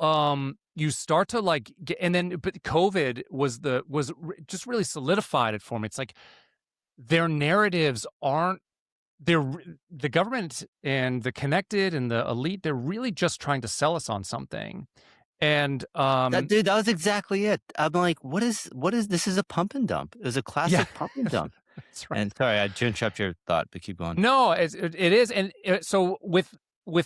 start to like but COVID was just really solidified it for me. It's like their narratives aren't. The government and the connected and the elite, they're really just trying to sell us on something. And Dude, that was exactly it. I'm like, what is this? Is a pump and dump. It was a classic pump and dump. That's right. And sorry, I interrupt your thought, but keep going. No, it is. And so with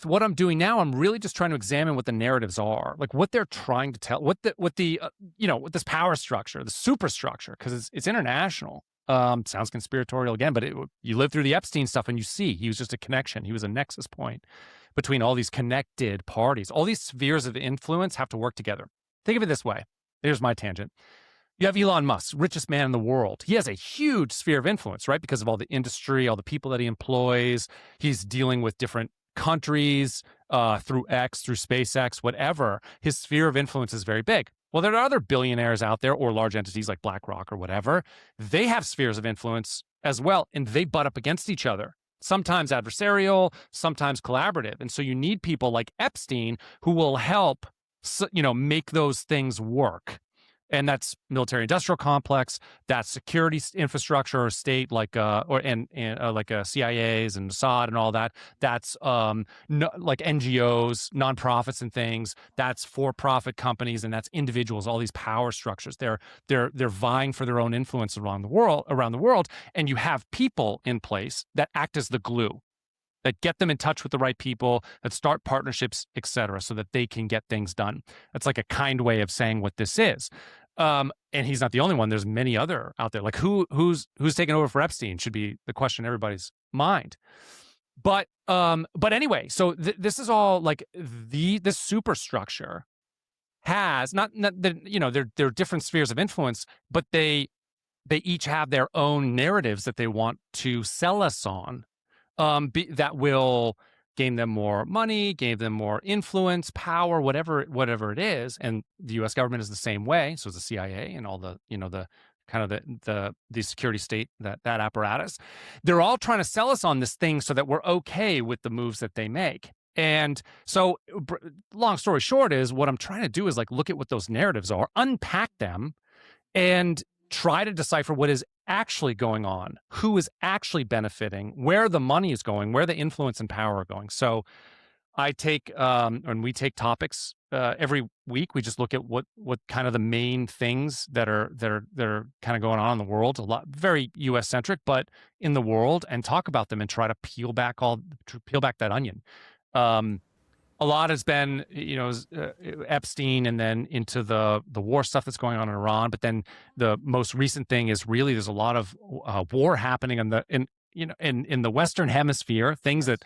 what I'm doing now, I'm really just trying to examine what the narratives are, like what they're trying to tell, what with this power structure, the superstructure, because it's international. Sounds conspiratorial again, but you live through the Epstein stuff and you see he was just a connection. He was a nexus point between all these connected parties. All these spheres of influence have to work together. Think of it this way. Here's my tangent. You have Elon Musk, richest man in the world. He has a huge sphere of influence, right? Because of all the industry, all the people that he employs. He's dealing with different countries through SpaceX, whatever. His sphere of influence is very big. Well, there are other billionaires out there or large entities like BlackRock or whatever. They have spheres of influence as well, and they butt up against each other. Sometimes adversarial, sometimes collaborative. And so you need people like Epstein who will help, make those things work. And that's military-industrial complex, that's security infrastructure or state like CIAs and Mossad and all that. That's like NGOs, nonprofits and things. That's for-profit companies and that's individuals. All these power structures. They're vying for their own influence around the world. And you have people in place that act as the glue, that get them in touch with the right people, that start partnerships, et cetera, so that they can get things done. That's like a kind way of saying what this is. And he's not the only one. There's many other out there. Like who's taking over for Epstein should be the question in everybody's mind. But anyway, so this is all like this superstructure has not they're different spheres of influence, but they each have their own narratives that they want to sell us on. That will gain them more money, gave them more influence, power, whatever it is. And the U.S. government is the same way. So is the CIA and all the kind of the security state, that apparatus. They're all trying to sell us on this thing so that we're okay with the moves that they make. And so, long story short, is what I'm trying to do is like look at what those narratives are, unpack them, and try to decipher what is actually going on, who is actually benefiting, where the money is going, where the influence and power are going. So I take, and we take topics every week. We just look at what kind of the main things that are kind of going on in the world, a lot, very US centric, but in the world, and talk about them and try to peel back that onion. A lot has been, Epstein, and then into the war stuff that's going on in Iran. But then the most recent thing is really there's a lot of war happening in the Western Hemisphere, things that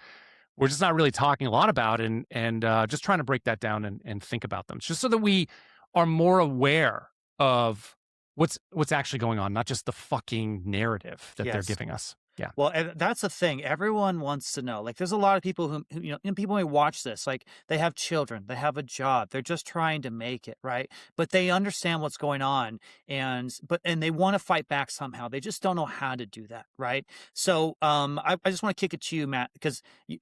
we're just not really talking a lot about, and just trying to break that down and think about them, just so that we are more aware of what's actually going on, not just the fucking narrative that they're giving us. Yeah. Well, and that's the thing. Everyone wants to know. Like, there's a lot of people who people who watch this, like, they have children, they have a job, they're just trying to make it, right? But they understand what's going on, and they want to fight back somehow. They just don't know how to do that, right? So, I just want to kick it to you, Matt, because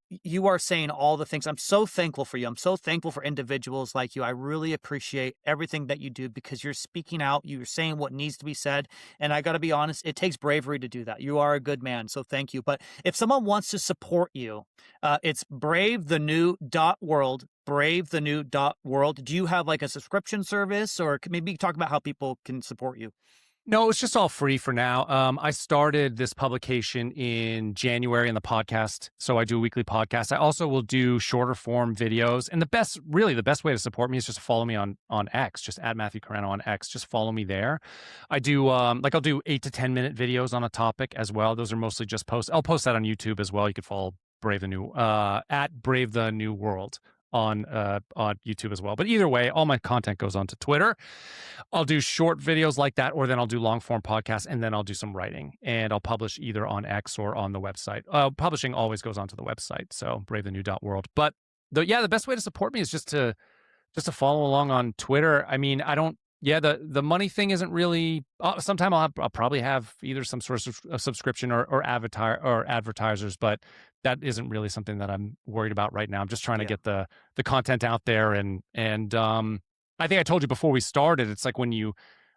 you are saying all the things. I'm so thankful for you. I'm so thankful for individuals like you. I really appreciate everything that you do because you're speaking out. You're saying what needs to be said, and I got to be honest, it takes bravery to do that. You are a good man. again. So thank you. But if someone wants to support you, it's bravethenew.world, bravethenew.world. Do you have like a subscription service, or maybe talk about how people can support you? No, it's just all free for now. I started this publication in January in the podcast. So I do a weekly podcast. I also will do shorter form videos. And the best way to support me is just follow me on X, just add Matthew Carano on X. Just follow me there. I do, I'll do 8 to 10 minute videos on a topic as well. Those are mostly just posts. I'll post that on YouTube as well. You could follow at Brave the New World on YouTube as well. But either way, all my content goes onto Twitter. I'll do short videos like that, or then I'll do long form podcasts, and then I'll do some writing, and I'll publish either on X or on the website. Publishing always goes onto the website, so bravethenew.world. But the best way to support me is just to follow along on Twitter. I mean, I don't. Yeah, the money thing isn't really. Sometime I'll probably have either some sort of subscription or advertisers, but that isn't really something that I'm worried about right now. I'm just trying to get the content out there, and I think I told you before we started. It's like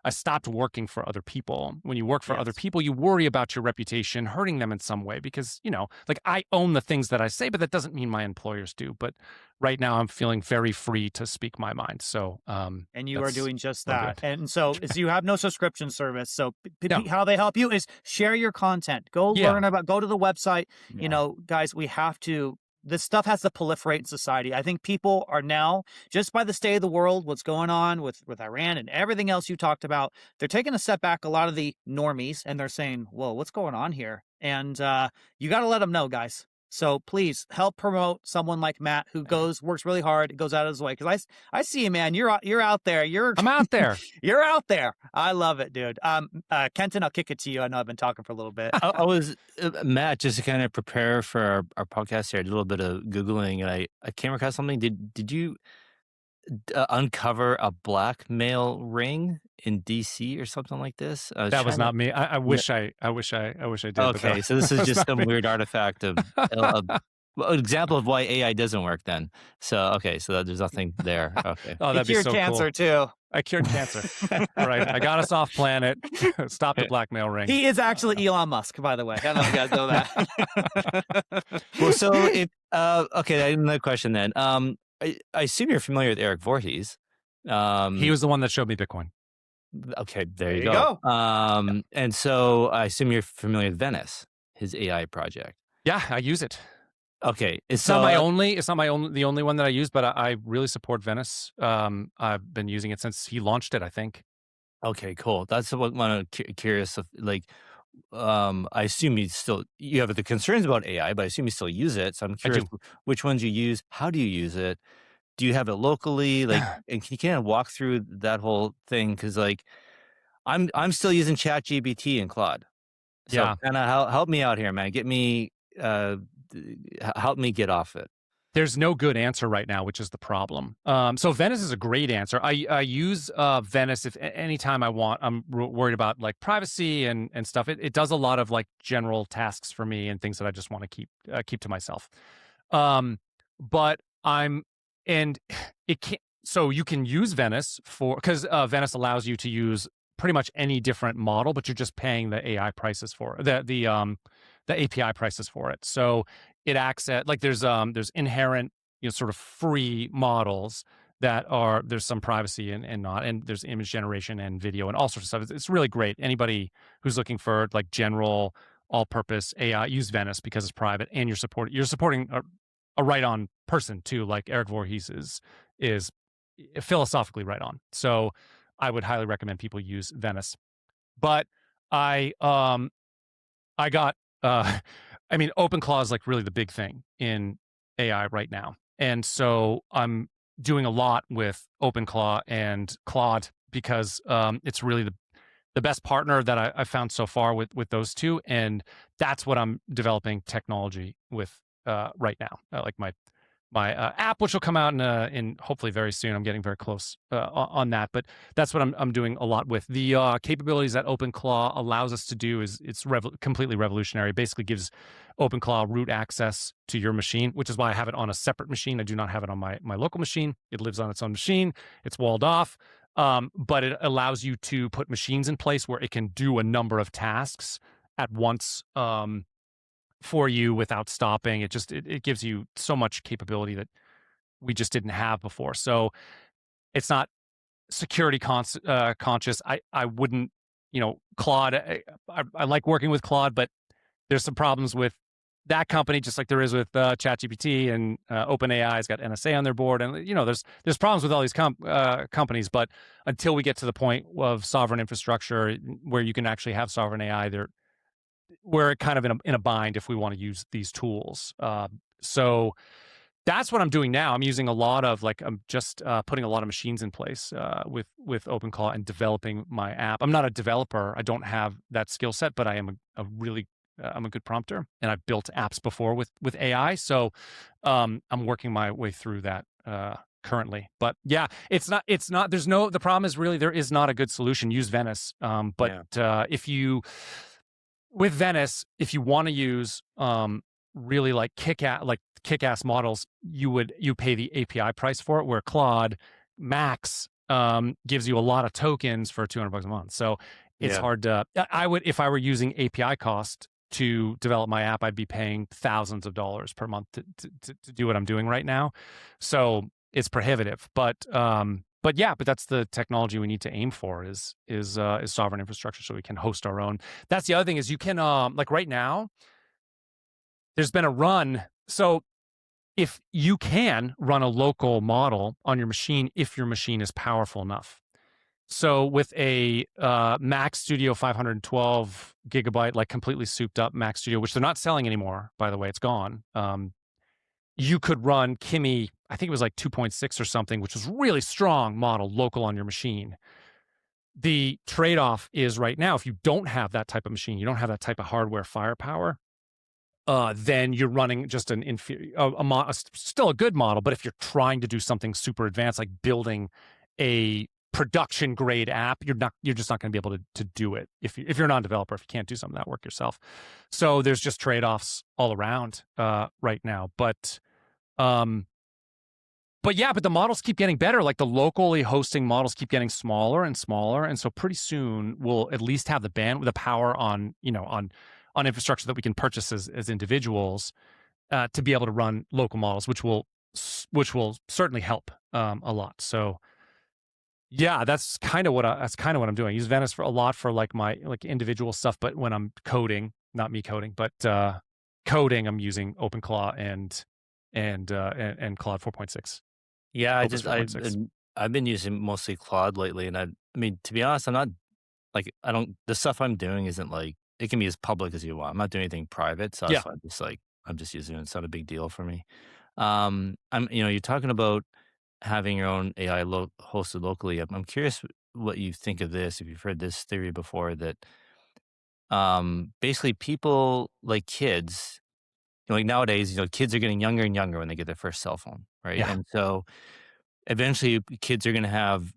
I stopped working for other people. When you work for other people, you worry about your reputation hurting them in some way because, like I own the things that I say, but that doesn't mean my employers do. But right now I'm feeling very free to speak my mind. So, and you are doing just that. And so you have no subscription service. So how they help you is share your content, go to the website, guys, this stuff has to proliferate in society. I think people are now, just by the state of the world, what's going on with Iran and everything else you talked about, they're taking a step back, a lot of the normies, and they're saying, whoa, what's going on here? And you got to let them know, guys. So please help promote someone like Matt who works really hard, goes out of his way. Because I see you, man. You're out there. I'm out there. You're out there. I love it, dude. Kenton, I'll kick it to you. I know I've been talking for a little bit. I was Matt, just to kind of prepare for our podcast here. I did a little bit of Googling, and I came across something. Did you uncover a blackmail ring in DC or something like this? That was not me. I wish I did. Okay, so this is just some weird artifact of an example of why AI doesn't work then. So there's nothing there. Okay. Oh, that'd be so cool. You cured cancer too. I cured cancer. Right. I got us off planet. Stop the blackmail ring. He is actually Elon Musk, by the way. I don't know if you guys know that. Well, so okay, another question then. I assume you're familiar with Eric Voorhees. He was the one that showed me Bitcoin. Okay, there you go. And so I assume you're familiar with Venice, his AI project. Yeah, I use it. Okay, it's not the only one that I use, but I really support Venice. I've been using it since he launched it, I think. Okay, cool. That's what I'm curious of. Like, I assume you have the concerns about AI, but I assume you still use it. So I'm curious which ones you use. How do you use it? Do you have it locally? Like, and can you kind of walk through that whole thing? Because like, I'm still using ChatGPT and Claude. So kind of help me out here, man. Help me get off it. There's no good answer right now, which is the problem. So Venice is a great answer. I use Venice if anytime I want. I'm worried about like privacy and stuff. It does a lot of like general tasks for me and things that I just want to keep to myself. But it can't. So you can use Venice because Venice allows you to use pretty much any different model, but you're just paying the AI prices for the API prices for it. So it acts at like there's inherent sort of free models that there's some privacy and not, and there's image generation and video and all sorts of stuff. It's really great. Anybody who's looking for like general all-purpose AI, use Venice because it's private and you're supporting a right-on person too. Like Eric Voorhees is philosophically right on. So I would highly recommend people use Venice. But I got OpenClaw is like really the big thing in AI right now. And so I'm doing a lot with OpenClaw and Claude because it's really the best partner that I found so far with those two. And that's what I'm developing technology with right now. Like my app, which will come out in hopefully very soon. I'm getting very close on that, but that's what I'm doing a lot with. The capabilities that OpenClaw allows us to do it's completely revolutionary. It basically gives OpenClaw root access to your machine, which is why I have it on a separate machine. I do not have it on my local machine. It lives on its own machine. It's walled off, but it allows you to put machines in place where it can do a number of tasks at once for you without stopping. It gives you so much capability that we just didn't have before. So it's not security conscious. I wouldn't, Claude. I like working with Claude, but there's some problems with that company, just like there is with ChatGPT, and OpenAI has got NSA on their board, and there's problems with all these companies. But until we get to the point of sovereign infrastructure where you can actually have sovereign AI, we're kind of in a bind if we want to use these tools. So that's what I'm doing now. I'm using a lot of I'm just putting a lot of machines in place with OpenClaw and developing my app. I'm not a developer. I don't have that skill set, but I am I'm a good prompter, and I've built apps before with AI. So I'm working my way through that currently. But yeah, the problem is really there is not a good solution. Use Venice. With Venice, if you want to use really kick-ass models, you pay the API price for it, where Claude Max gives you a lot of tokens for $200 a month. So it's hard to. If I were using API cost to develop my app, I'd be paying thousands of dollars per month to do what I'm doing right now. So it's prohibitive. But that's the technology we need to aim for is sovereign infrastructure, so we can host our own. That's the other thing is you can right now, there's been a run. So if you can run a local model on your machine, if your machine is powerful enough. So with a Mac Studio 512 gigabyte, completely souped up Mac Studio, which they're not selling anymore, by the way, it's gone. You could run Kimi, I think it was 2.6 or something, which was really strong model local on your machine. The trade-off is right now, if you don't have that type of machine, you don't have that type of hardware firepower, then you're running just an inferior, still a good model. But if you're trying to do something super advanced, like building a production grade app, you're just not going to be able to do it if you're a non-developer, if you can't do some of that work yourself. So there's just trade-offs all around right now. But the models keep getting better. Like the locally hosting models keep getting smaller and smaller, and so pretty soon we'll at least have the power on infrastructure that we can purchase as individuals to be able to run local models, which will certainly help a lot. So yeah, that's kind of what I'm doing. I use Venice for my individual stuff, but when I'm coding, not me coding, but coding, I'm using OpenClaw and Claude 4.6. Yeah, I've been using mostly Claude lately, and I mean, to be honest, I'm not the stuff I'm doing isn't it can be as public as you want. I'm not doing anything private, so Yeah. I'm just using it. It's not a big deal for me. You're talking about having your own AI hosted locally. I'm curious what you think of this. If you've heard this theory before, that basically people like kids, nowadays, kids are getting younger and younger when they get their first cell phone, right? Yeah. And so eventually kids are going to have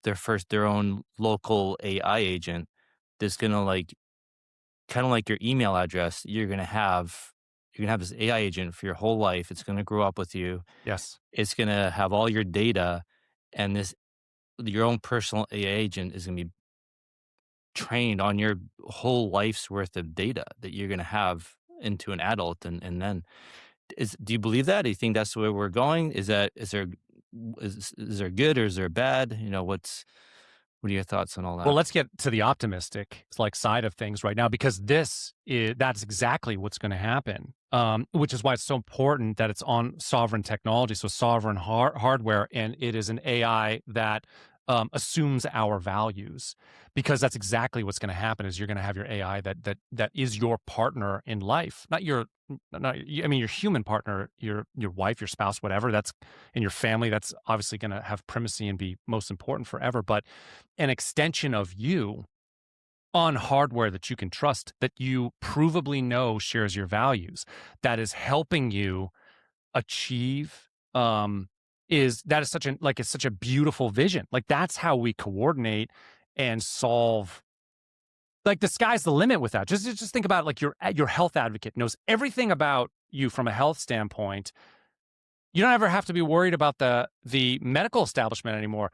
their own local AI agent that's going to kind of like your email address. You're going to have this AI agent for your whole life. It's going to grow up with you. Yes. It's going to have all your data, and your own personal AI agent is going to be trained on your whole life's worth of data that you're going to have into an adult. And then do you believe that? Do you think that's the way we're going? Is there good or is there bad? What are your thoughts on all that? Well, let's get to the optimistic side of things right now, because that's exactly what's going to happen. Which is why it's so important that it's on sovereign technology, so sovereign hardware, and it is an AI that assumes our values, because that's exactly what's going to happen. Is you're going to have your AI that is your partner in life, your human partner, your wife, your spouse, whatever. That's in your family. That's obviously going to have primacy and be most important forever. But an extension of you on hardware that you can trust, that you provably know shares your values, that is helping you achieve it's such a beautiful vision. That's how we coordinate and solve. The sky's the limit with that. Just think about your health advocate knows everything about you from a health standpoint. You don't ever have to be worried about the medical establishment anymore.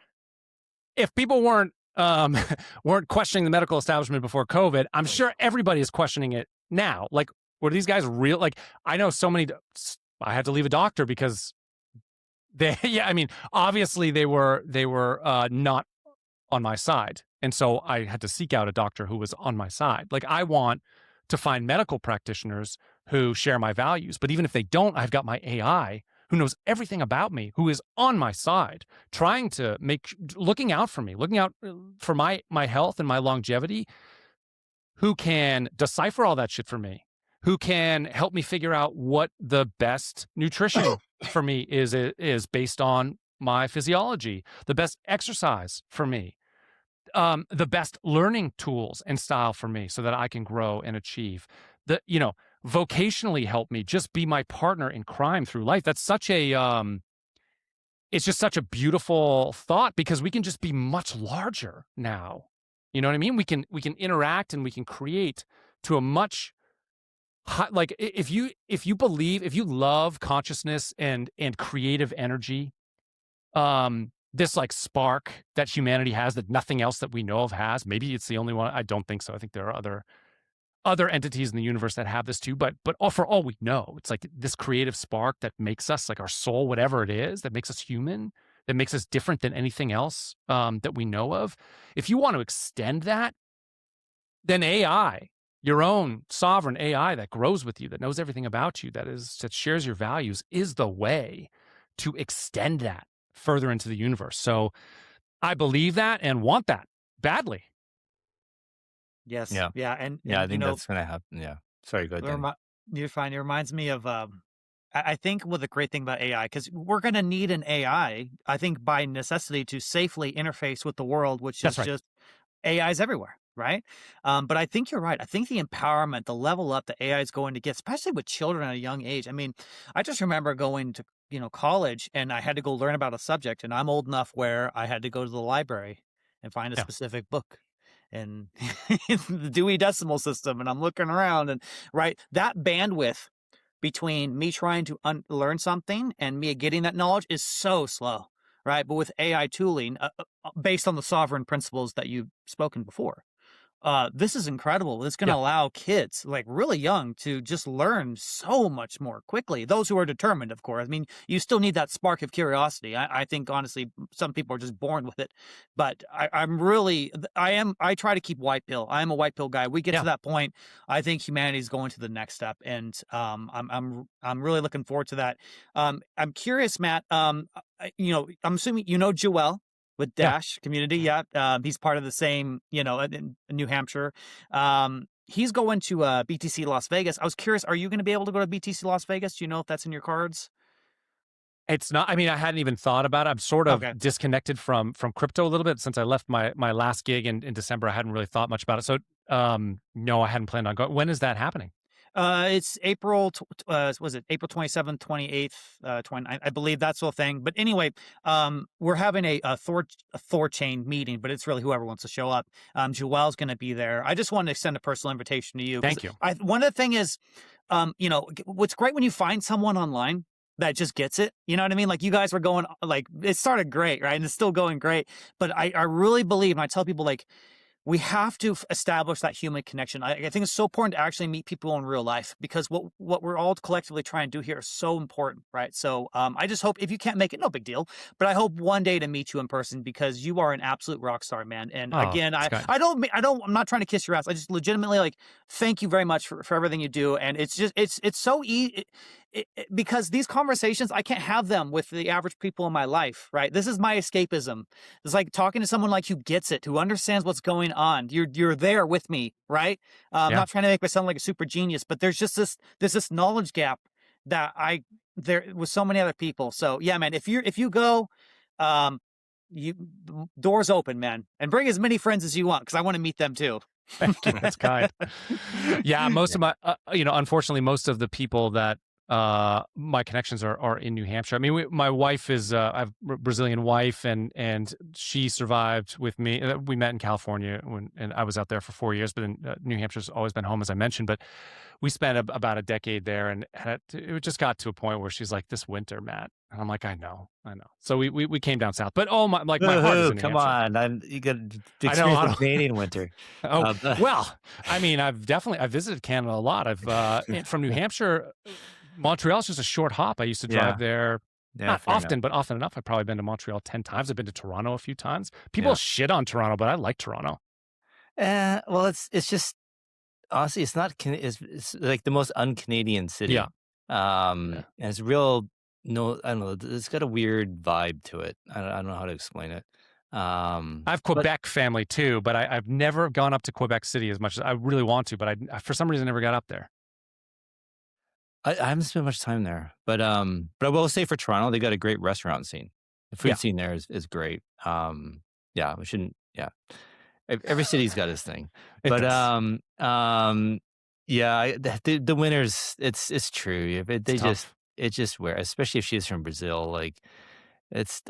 If people weren't questioning the medical establishment before COVID, I'm sure everybody is questioning it now. were these guys real? Like, I know so many. I had to leave a doctor because they. Yeah, I mean, obviously they were not on my side, and so I had to seek out a doctor who was on my side. Like, I want to find medical practitioners who share my values, but even if they don't, I've got my AI who knows everything about me, who is on my side, trying to looking out for me, looking out for my health and my longevity, who can decipher all that shit for me, who can help me figure out what the best nutrition for me is based on my physiology, the best exercise for me, the best learning tools and style for me so that I can grow and achieve. Vocationally help me, just be my partner in crime through life. That's such a it's just such a beautiful thought, because we can just be much larger now. You know what I mean? We can interact and we can create to a much like, if you love consciousness and creative energy, this like spark that humanity has that nothing else that we know of has. Maybe it's the only one. I don't think so. I think there are other entities in the universe that have this too, but for all we know, it's like this creative spark that makes us, like, our soul, whatever it is, that makes us human, that makes us different than anything else that we know of. If you want to extend that, then AI, your own sovereign AI that grows with you, that knows everything about you, that shares your values, is the way to extend that further into the universe. So I believe that and want that badly. Yes. Yeah. Yeah. And I think that's going to happen. Yeah. Sorry, go ahead, Danny. You're fine. It reminds me of, I think what the great thing about AI, because we're going to need an AI, I think by necessity, to safely interface with the world, which That's is right. just AI's everywhere, right? But I think you're right. I think the empowerment, the level up that AI is going to get, especially with children at a young age. I mean, I just remember going to, college, and I had to go learn about a subject, and I'm old enough where I had to go to the library and find a Yeah. specific book. And the Dewey Decimal System, and I'm looking around, and right, that bandwidth between me trying to learn something and me getting that knowledge is so slow, right? But with AI tooling, based on the sovereign principles that you've spoken before, this is incredible. It's going to allow kids, like, really young, to just learn so much more quickly. Those who are determined, of course. I mean, you still need that spark of curiosity. I think, honestly, some people are just born with it. But I try to keep white pill. I am a white pill guy. We get to that point, I think humanity is going to the next step, and I'm really looking forward to that. I'm curious, Matt. I'm assuming Joel with Dash Community. Yeah. He's part of the same, in New Hampshire. He's going to BTC Las Vegas. I was curious, are you going to be able to go to BTC Las Vegas? Do you know if that's in your cards? It's not. I mean, I hadn't even thought about it. I'm sort of disconnected from crypto a little bit since I left my last gig in December. I hadn't really thought much about it. So no, I hadn't planned on going. When is that happening? It's April, was it April 27th, 28th, 29th? I believe that's the thing. But anyway, we're having a THORChain meeting, but it's really whoever wants to show up. Joel's going to be there. I just wanted to extend a personal invitation to you. Thank you. One of the thing is, what's great when you find someone online that just gets it. You know what I mean? Like, you guys were going, like, it started great, right? And it's still going great. But I really believe, and I tell people, like, we have to establish that human connection. I think it's so important to actually meet people in real life, because what we're all collectively trying to do here is so important, right? So I just hope, if you can't make it, no big deal. But I hope one day to meet you in person, because you are an absolute rock star, man. And again, I'm not trying to kiss your ass. I just legitimately, like, thank you very much for everything you do. And it's just, it's so easy. Because these conversations, I can't have them with the average people in my life, right? This is my escapism. It's like talking to someone like who gets it, who understands what's going on. You're there with me, right? I'm not trying to make myself like a super genius, but there's just this knowledge gap that there with so many other people. So yeah, man, if you go, doors open, man, and bring as many friends as you want, because I want to meet them too. Thank you. That's kind. Yeah, most of my, unfortunately, most of the people that my connections are in New Hampshire. I mean, my wife is I have a Brazilian wife, and she survived with me. We met in California and I was out there for 4 years, but then New Hampshire's always been home, as I mentioned. But we spent about a decade there, and it just got to a point where she's like, "This winter, Matt," and I'm like, "I know." So we came down south, but my heart is in New Come Hampshire. on, you got to I know. experience the Canadian winter. Oh, well, I mean, I've visited Canada a lot. From New Hampshire, Montreal's just a short hop. I used to drive there, not fair often, enough. but often enough. I've probably been to Montreal 10 times. I've been to Toronto a few times. People shit on Toronto, but I like Toronto. Well, it's just honestly, it's not. It's like the most un-Canadian city. Yeah. And it's real. No, I don't know. It's got a weird vibe to it. I don't know how to explain it. I have Quebec family too, but I've never gone up to Quebec City as much as I really want to, but I for some reason never got up there. I haven't spent much time there, but I will say for Toronto, they got a great restaurant scene. The food scene there is great. We shouldn't. Yeah, every city's got its thing, but the winters. It's true. It's just where, especially if she's from Brazil, like it's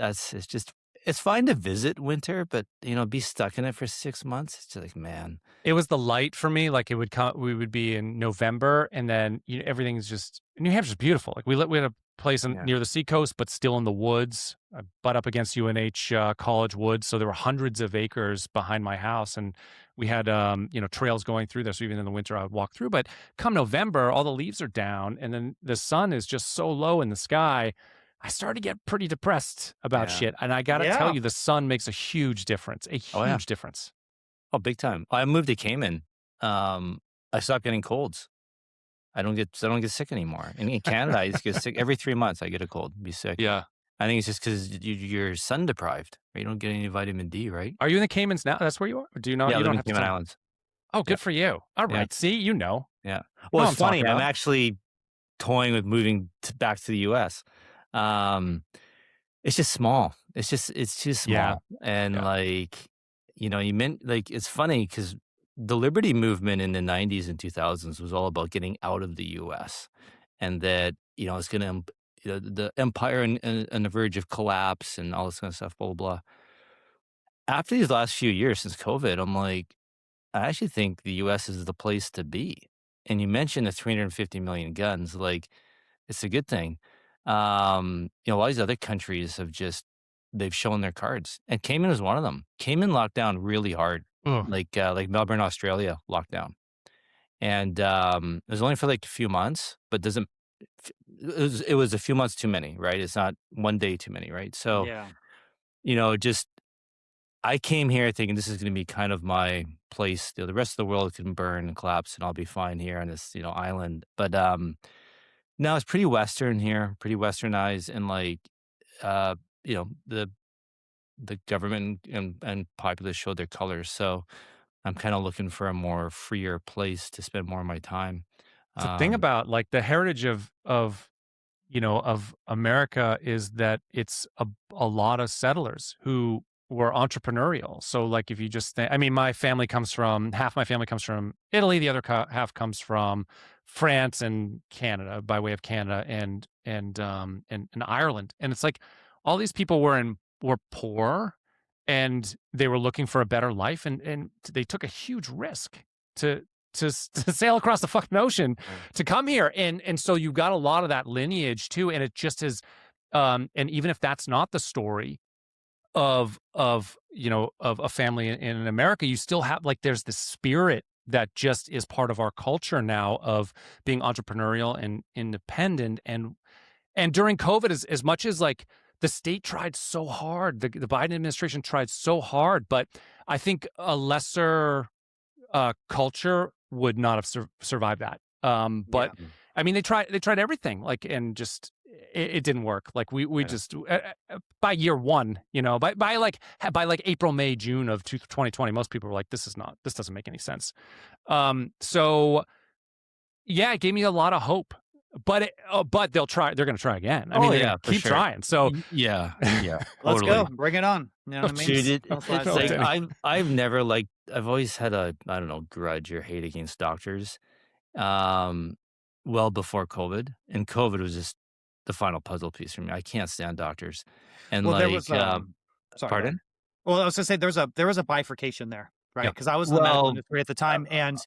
fine to visit winter, but be stuck in it for 6 months. It's just like, man. It was the light for me. Like it would come, we would be in November, and then everything's just New Hampshire's beautiful. Like we had a place near the seacoast, but still in the woods. I butt up against UNH College Woods, so there were hundreds of acres behind my house, and we had trails going through there. So even in the winter, I would walk through. But come November, all the leaves are down, and then the sun is just so low in the sky. I started to get pretty depressed about shit. And I got to tell you, the sun makes a huge difference, difference. Oh, big time. I moved to Cayman. I stopped getting colds. I don't get sick anymore. In Canada, I just get sick every 3 months. I get a cold, be sick. Yeah. I think it's just because you're sun deprived. Right? You don't get any vitamin D, right? Are you in the Caymans now? That's where you are? Or do you know? Yeah, you I live don't in have Cayman Islands. Oh, good for you. All right. See, Yeah. Well, No, it's funny. I'm I'm actually toying with moving back to the U.S. It's just small. It's too small. And you meant it's funny because the liberty movement in the 90s and 2000s was all about getting out of the U.S. and that, it's going to, the empire on the verge of collapse and all this kind of stuff, blah, blah, blah. After these last few years since COVID, I'm like, I actually think the U.S. is the place to be. And you mentioned the 350 million guns, like it's a good thing. A lot of these other countries they've shown their cards, and Cayman was one of them. Cayman locked down really hard, like Melbourne, Australia locked down, and it was only for like a few months, but it was a few months too many, right? It's not one day too many, right? So, I came here thinking this is going to be kind of my place. The rest of the world can burn and collapse, and I'll be fine here on this, island. But no, it's pretty Western here, pretty Westernized, and the government and populace showed their colors. So I'm kind of looking for a more freer place to spend more of my time. The thing about like the heritage of America is that it's a lot of settlers who were entrepreneurial. So like if you just think, I mean, half my family comes from Italy, the other half comes from France and Canada, by way of Canada and Ireland. And it's like all these people were poor and they were looking for a better life, and they took a huge risk to sail across the fucking ocean to come here. And so you've got a lot of that lineage too. And it just is, and even if that's not the story of a family in America, you still have there's this spirit that just is part of our culture now of being entrepreneurial and independent. And during COVID, as much as the state tried so hard, the Biden administration tried so hard, but I think a lesser culture would not have survived that. But I mean, they tried everything, and just it didn't work. We just by year one, by April, May, June of 2020, most people were like, this doesn't make any sense. So yeah, it gave me a lot of hope. But they're going to try again. I mean, they're gonna keep trying. So yeah. Let's go. Bring it on. You know what I mean? Dude, it's like I've never I've always had a, I don't know, grudge or hate against doctors. well before COVID, and COVID was just the final puzzle piece for me. I can't stand doctors, and Well, there was sorry, go ahead. pardon? Well, I was gonna say there was a bifurcation there, right? Yeah. Because I was in the medical Well, industry at the uh, time, and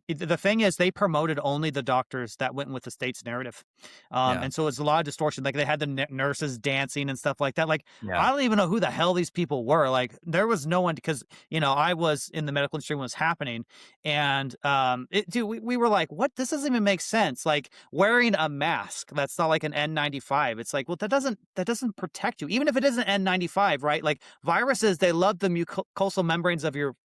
the thing is, they promoted only the doctors that went with the state's narrative, yeah, and so it's a lot of distortion. Like they had the nurses dancing and stuff like that. Like yeah, I don't even know who the hell these people were. Like there was no one because I was in the medical industry when it was happening, and dude, we were like, what? This doesn't even make sense. Like wearing a mask that's not like an N95. It's like, well, that doesn't protect you, even if it is an N95, right? Like viruses, they love the mucosal membranes of your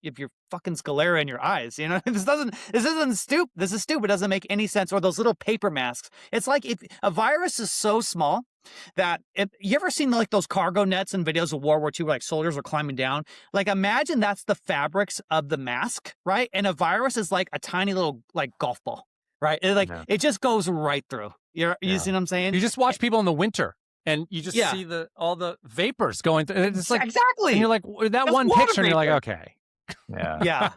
fucking sclera in your eyes. This isn't stupid. This is stupid. It doesn't make any sense. Or those little paper masks. It's like if a virus is so small that if you ever seen like those cargo nets in videos of World War II where like soldiers are climbing down, like imagine that's the fabrics of the mask, right? And a virus is like a tiny little like golf ball, right? yeah, It just goes right through. You yeah. see what I'm saying? You just watch people in the winter, and you just Yeah. see all the vapors going through. And it's like, Exactly. and you're like, that That's one water picture, and you're like, vapor. okay. Yeah. Yeah.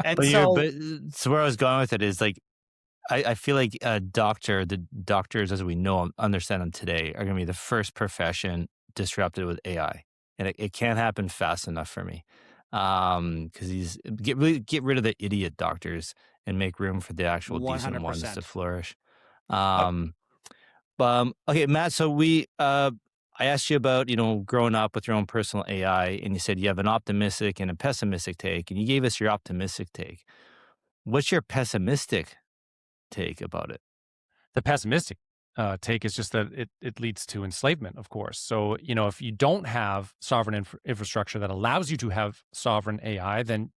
And But so so where I was going with it is like I feel like the doctors as we know 'em, understand them today are going to be the first profession disrupted with AI, and it can't happen fast enough for me. Because these get rid of the idiot doctors and make room for the actual decent ones to 100%. flourish. Uh, Um, okay, Matt. So I asked you about growing up with your own personal AI, and you said you have an optimistic and a pessimistic take, and you gave us your optimistic take. What's your pessimistic take about it? The pessimistic take is just that it leads to enslavement, of course. So, if you don't have sovereign infrastructure that allows you to have sovereign AI, then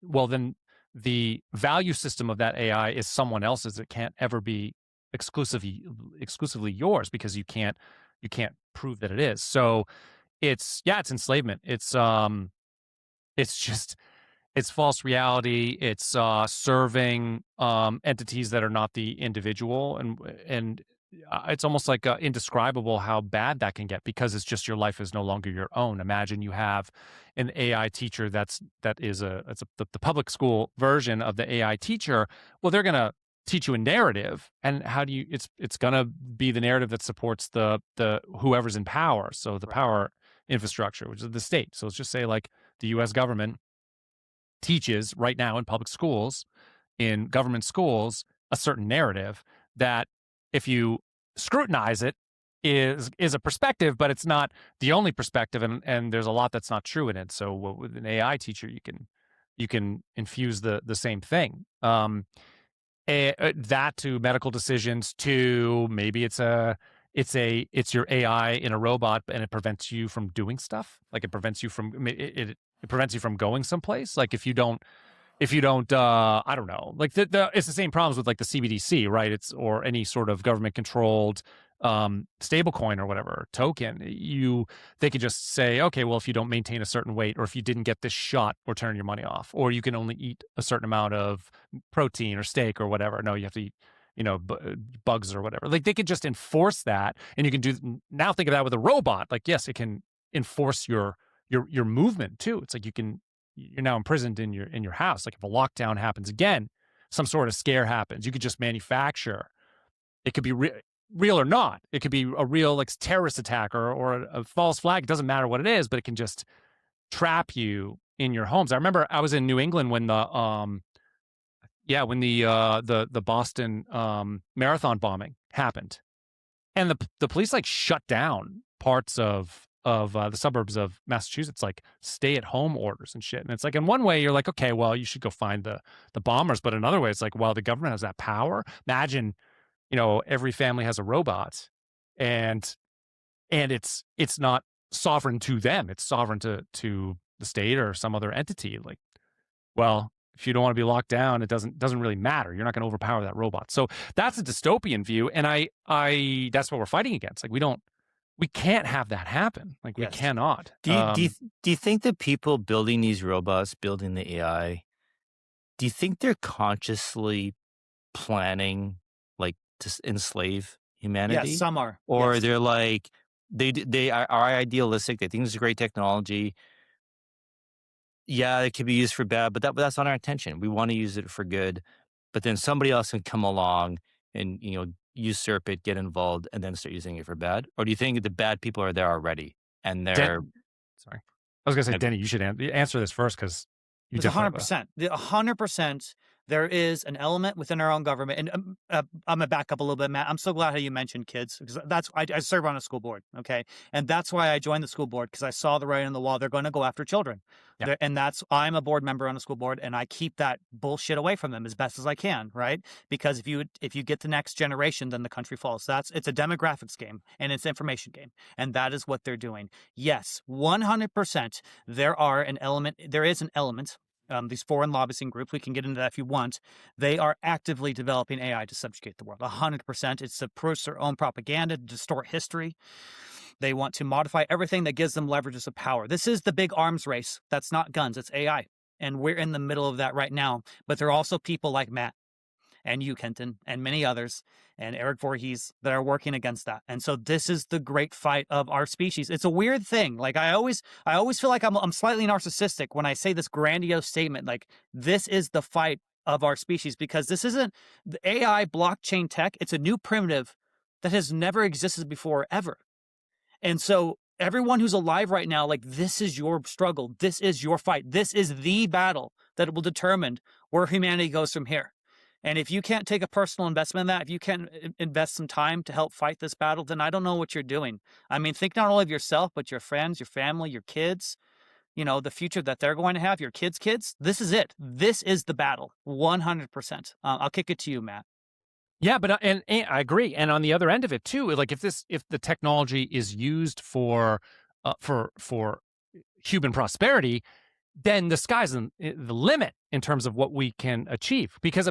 the value system of that AI is someone else's. It can't ever be exclusively yours because you can't prove that it is. So it's enslavement. It's just it's false reality. It's serving entities that are not the individual, and it's almost like indescribable how bad that can get because it's just your life is no longer your own. Imagine you have an AI teacher the public school version of the AI teacher. Well, they're gonna teach you a narrative, and how do you? It's gonna be the narrative that supports the whoever's in power. So the right. power infrastructure, which is the state. So let's just say like the U.S. government teaches right now in public schools, in government schools, a certain narrative that if you scrutinize it is a perspective, but it's not the only perspective, and there's a lot that's not true in it. So with an AI teacher, you can infuse the same thing. That to medical decisions, to maybe it's your AI in a robot and it prevents you from doing stuff. Like it prevents you from it prevents you from going someplace. Like if you don't I don't know, like it's the same problems with like the CBDC, right? It's or any sort of government controlled stable coin or whatever token. They could just say, okay, well, if you don't maintain a certain weight, or if you didn't get this shot, we'll turn your money off, or you can only eat a certain amount of protein or steak or whatever. No, you have to eat bugs or whatever. Like they could just enforce that, and you can do now. Think of that with a robot. Like yes, it can enforce your movement too. It's like you're now imprisoned in your house. Like if a lockdown happens again, some sort of scare happens, you could just manufacture. It could be real or not. It could be a real like terrorist attack or a false flag. It doesn't matter what it is, but it can just trap you in your homes. I remember I was in New England when the Boston marathon bombing happened, and the police like shut down parts of the suburbs of Massachusetts, like stay at home orders and shit. And it's like in one way you're like, okay, well you should go find the bombers, but another way it's like, well, the government has that power. Imagine, every family has a robot, and it's not sovereign to them. It's sovereign to the state or some other entity. Like, well, if you don't want to be locked down, it doesn't really matter. You're not going to overpower that robot. So that's a dystopian view, and I that's what we're fighting against. Like we can't have that happen. Like we Yes. cannot. Do you think the people building these robots, building the AI, do you think they're consciously planning like to enslave humanity? Yes, some are. Or Yes. they're like they are idealistic. They think this is great technology. Yeah, it could be used for bad, but that's not our intention. We want to use it for good. But then somebody else can come along and usurp it, get involved, and then start using it for bad? Or do you think the bad people are there already and they're Sorry. I was going to say, like, Denny, you should answer this first because you It's definitely. 100%. 100%. There is an element within our own government, and I'm gonna back up a little bit, Matt. I'm so glad how you mentioned kids because I serve on a school board, okay, and that's why I joined the school board because I saw the writing on the wall. They're going to go after children, Yeah. And I'm a board member on a school board, and I keep that bullshit away from them as best as I can, right? Because if you get the next generation, then the country falls. It's a demographics game and it's an information game, and that is what they're doing. Yes, 100%. There is an element. These foreign lobbying groups, we can get into that if you want. They are actively developing AI to subjugate the world. 100%. It's to push their own propaganda, to distort history. They want to modify everything that gives them leverages of power. This is the big arms race. That's not guns, it's AI. And we're in the middle of that right now. But there are also people like Matt and you, Kenton, and many others, and Eric Voorhees that are working against that. And so this is the great fight of our species. It's a weird thing. Like I always feel like I'm slightly narcissistic when I say this grandiose statement. Like this is the fight of our species because this isn't the AI blockchain tech. It's a new primitive that has never existed before ever. And so everyone who's alive right now, like this is your struggle. This is your fight. This is the battle that will determine where humanity goes from here. And if you can't take a personal investment in that, if you can't invest some time to help fight this battle, then I don't know what you're doing. I mean, think not only of yourself, but your friends, your family, your kids, the future that they're going to have, your kids' kids. This is it. This is the battle, 100%. I'll kick it to you, Matt. Yeah, but and I agree. And on the other end of it too, like if the technology is used for human prosperity, then the sky's the limit in terms of what we can achieve. Because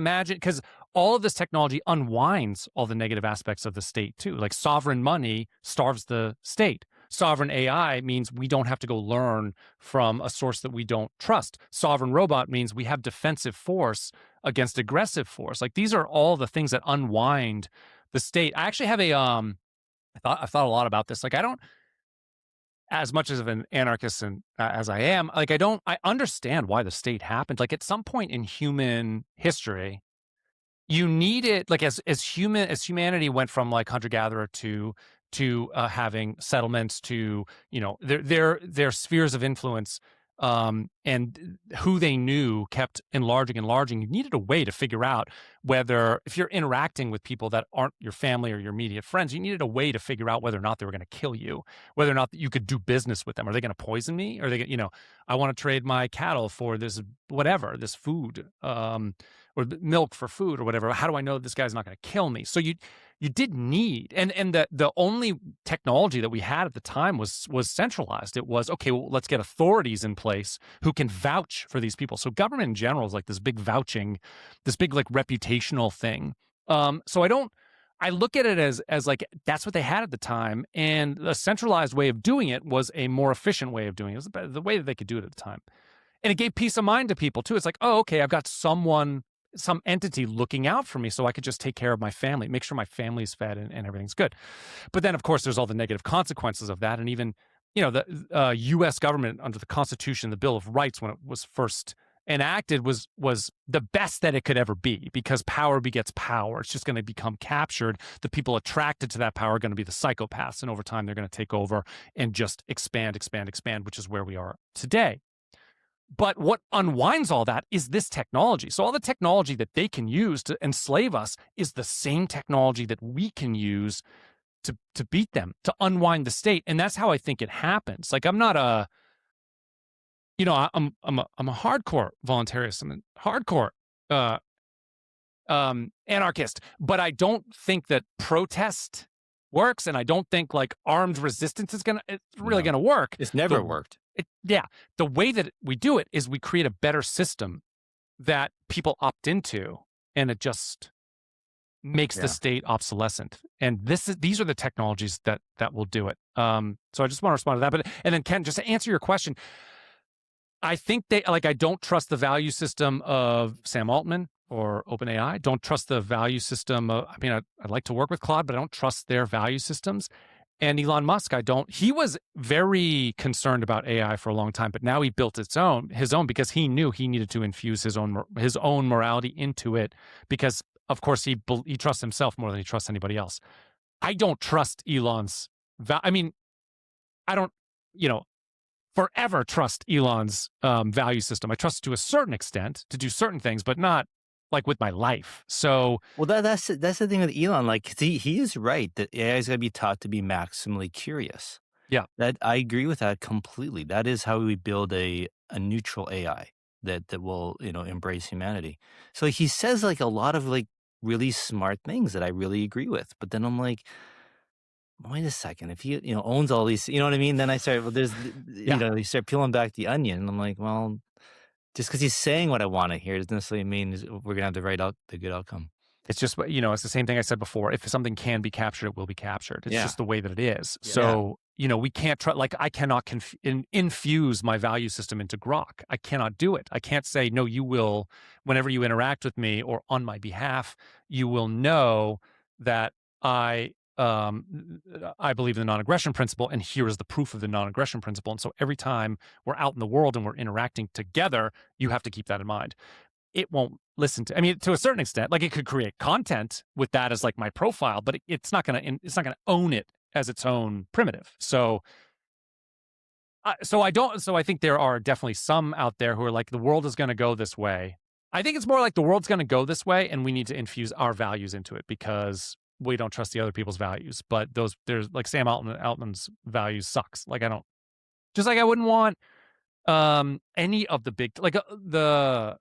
all of this technology unwinds all the negative aspects of the state too. Like sovereign money starves the state. Sovereign AI means we don't have to go learn from a source that we don't trust. Sovereign robot means we have defensive force against aggressive force. Like these are all the things that unwind the state. I actually have I've thought a lot about this. Like I don't, as much of an anarchist as I am, like I understand why the state happened. Like at some point in human history, you need it. Like as humanity went from like hunter gatherer to having settlements to their spheres of influence, and who they knew kept enlarging. You needed a way to figure out whether, if you're interacting with people that aren't your family or your immediate friends, you needed a way to figure out whether or not they were going to kill you, whether or not you could do business with them. Are they going to poison me? Are they, I want to trade my cattle for this, whatever, this food, or milk for food or whatever. How do I know this guy's not going to kill me? So you did need, and the only technology that we had at the time was centralized. It was, okay, well, let's get authorities in place who can vouch for these people. So government in general is like this big vouching, this big like reputational thing. So I look at it as like, that's what they had at the time. And the centralized way of doing it was a more efficient way of doing it. It was the way that they could do it at the time. And it gave peace of mind to people too. It's like, oh, okay, I've got some entity looking out for me so I could just take care of my family, make sure my family's fed and everything's good. But then, of course, there's all the negative consequences of that. And even, the U.S. government under the Constitution, the Bill of Rights, when it was first enacted, was the best that it could ever be, because power begets power. It's just going to become captured. The people attracted to that power are going to be the psychopaths. And over time, they're going to take over and just expand, which is where we are today. But what unwinds all that is this technology. So all the technology that they can use to enslave us is the same technology that we can use to beat them, to unwind the state. And that's how I think it happens. Like I'm not I'm a hardcore voluntarist. I'm a hardcore anarchist. But I don't think that protest works, and I don't think like armed resistance is really gonna work. It's never worked. The way that we do it is we create a better system that people opt into, and it just makes the state obsolescent. And these are the technologies that will do it. So I just want to respond to that. And then Ken, just to answer your question, I think I don't trust the value system of Sam Altman or OpenAI. Don't trust the value system of, I'd like to work with Claude, but I don't trust their value systems. And Elon Musk, he was very concerned about AI for a long time, but now he built his own, because he knew he needed to infuse his own morality into it, because of course, he trusts himself more than he trusts anybody else. I don't trust Elon's. I mean, I don't, forever trust Elon's value system. I trust it to a certain extent to do certain things, but not like with my life. So, Well, that's the thing with Elon. Like, he is right that AI is going to be taught to be maximally curious. yeah, That I agree with that completely. That is how we build a neutral AI that will embrace humanity. So he says like a lot of like really smart things that I really agree with. But then I'm like, wait a second, if he owns all these, you know what I mean? Then I start, well, there's yeah. you start peeling back the onion, and I'm like, well, just because he's saying what I want to hear doesn't necessarily mean we're gonna have the good outcome. It's just, it's the same thing I said before. If something can be captured, it will be captured. It's Yeah. just the way that it is. Yeah. So, we can't try, like, I cannot infuse my value system into Grok. I cannot do it. I can't say, no, you will, whenever you interact with me or on my behalf, you will know that I believe in the non-aggression principle, and here is the proof of the non-aggression principle. And so every time we're out in the world and we're interacting together, you have to keep that in mind. It won't listen to, I mean, to a certain extent, like it could create content with that as like my profile, but it's not going to own it as its own primitive. So I think there are definitely some out there who are like, the world is going to go this way. I think it's more like the world's going to go this way and we need to infuse our values into it because we don't trust the other people's values. But there's like Sam Altman's values sucks. Like I wouldn't want any of the big, like the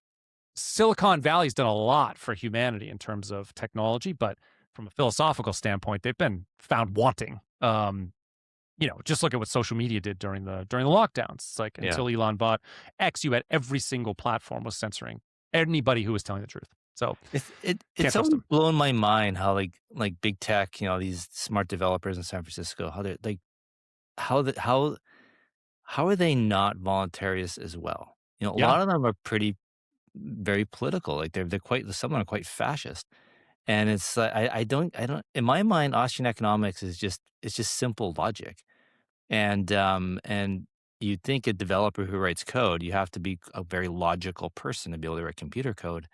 Silicon Valley's done a lot for humanity in terms of technology, but from a philosophical standpoint, they've been found wanting. Just look at what social media did during the lockdowns. It's like until Elon bought X, you had every single platform was censoring anybody who was telling the truth. So it's always blown my mind how like big tech, these smart developers in San Francisco, how they're like, how are they not voluntarists as well? A lot of them are very political. Like they're quite, some of them are quite fascist. And it's like, I don't, in my mind, Austrian economics it's just simple logic. And you'd think a developer who writes code, you have to be a very logical person to be able to write computer code.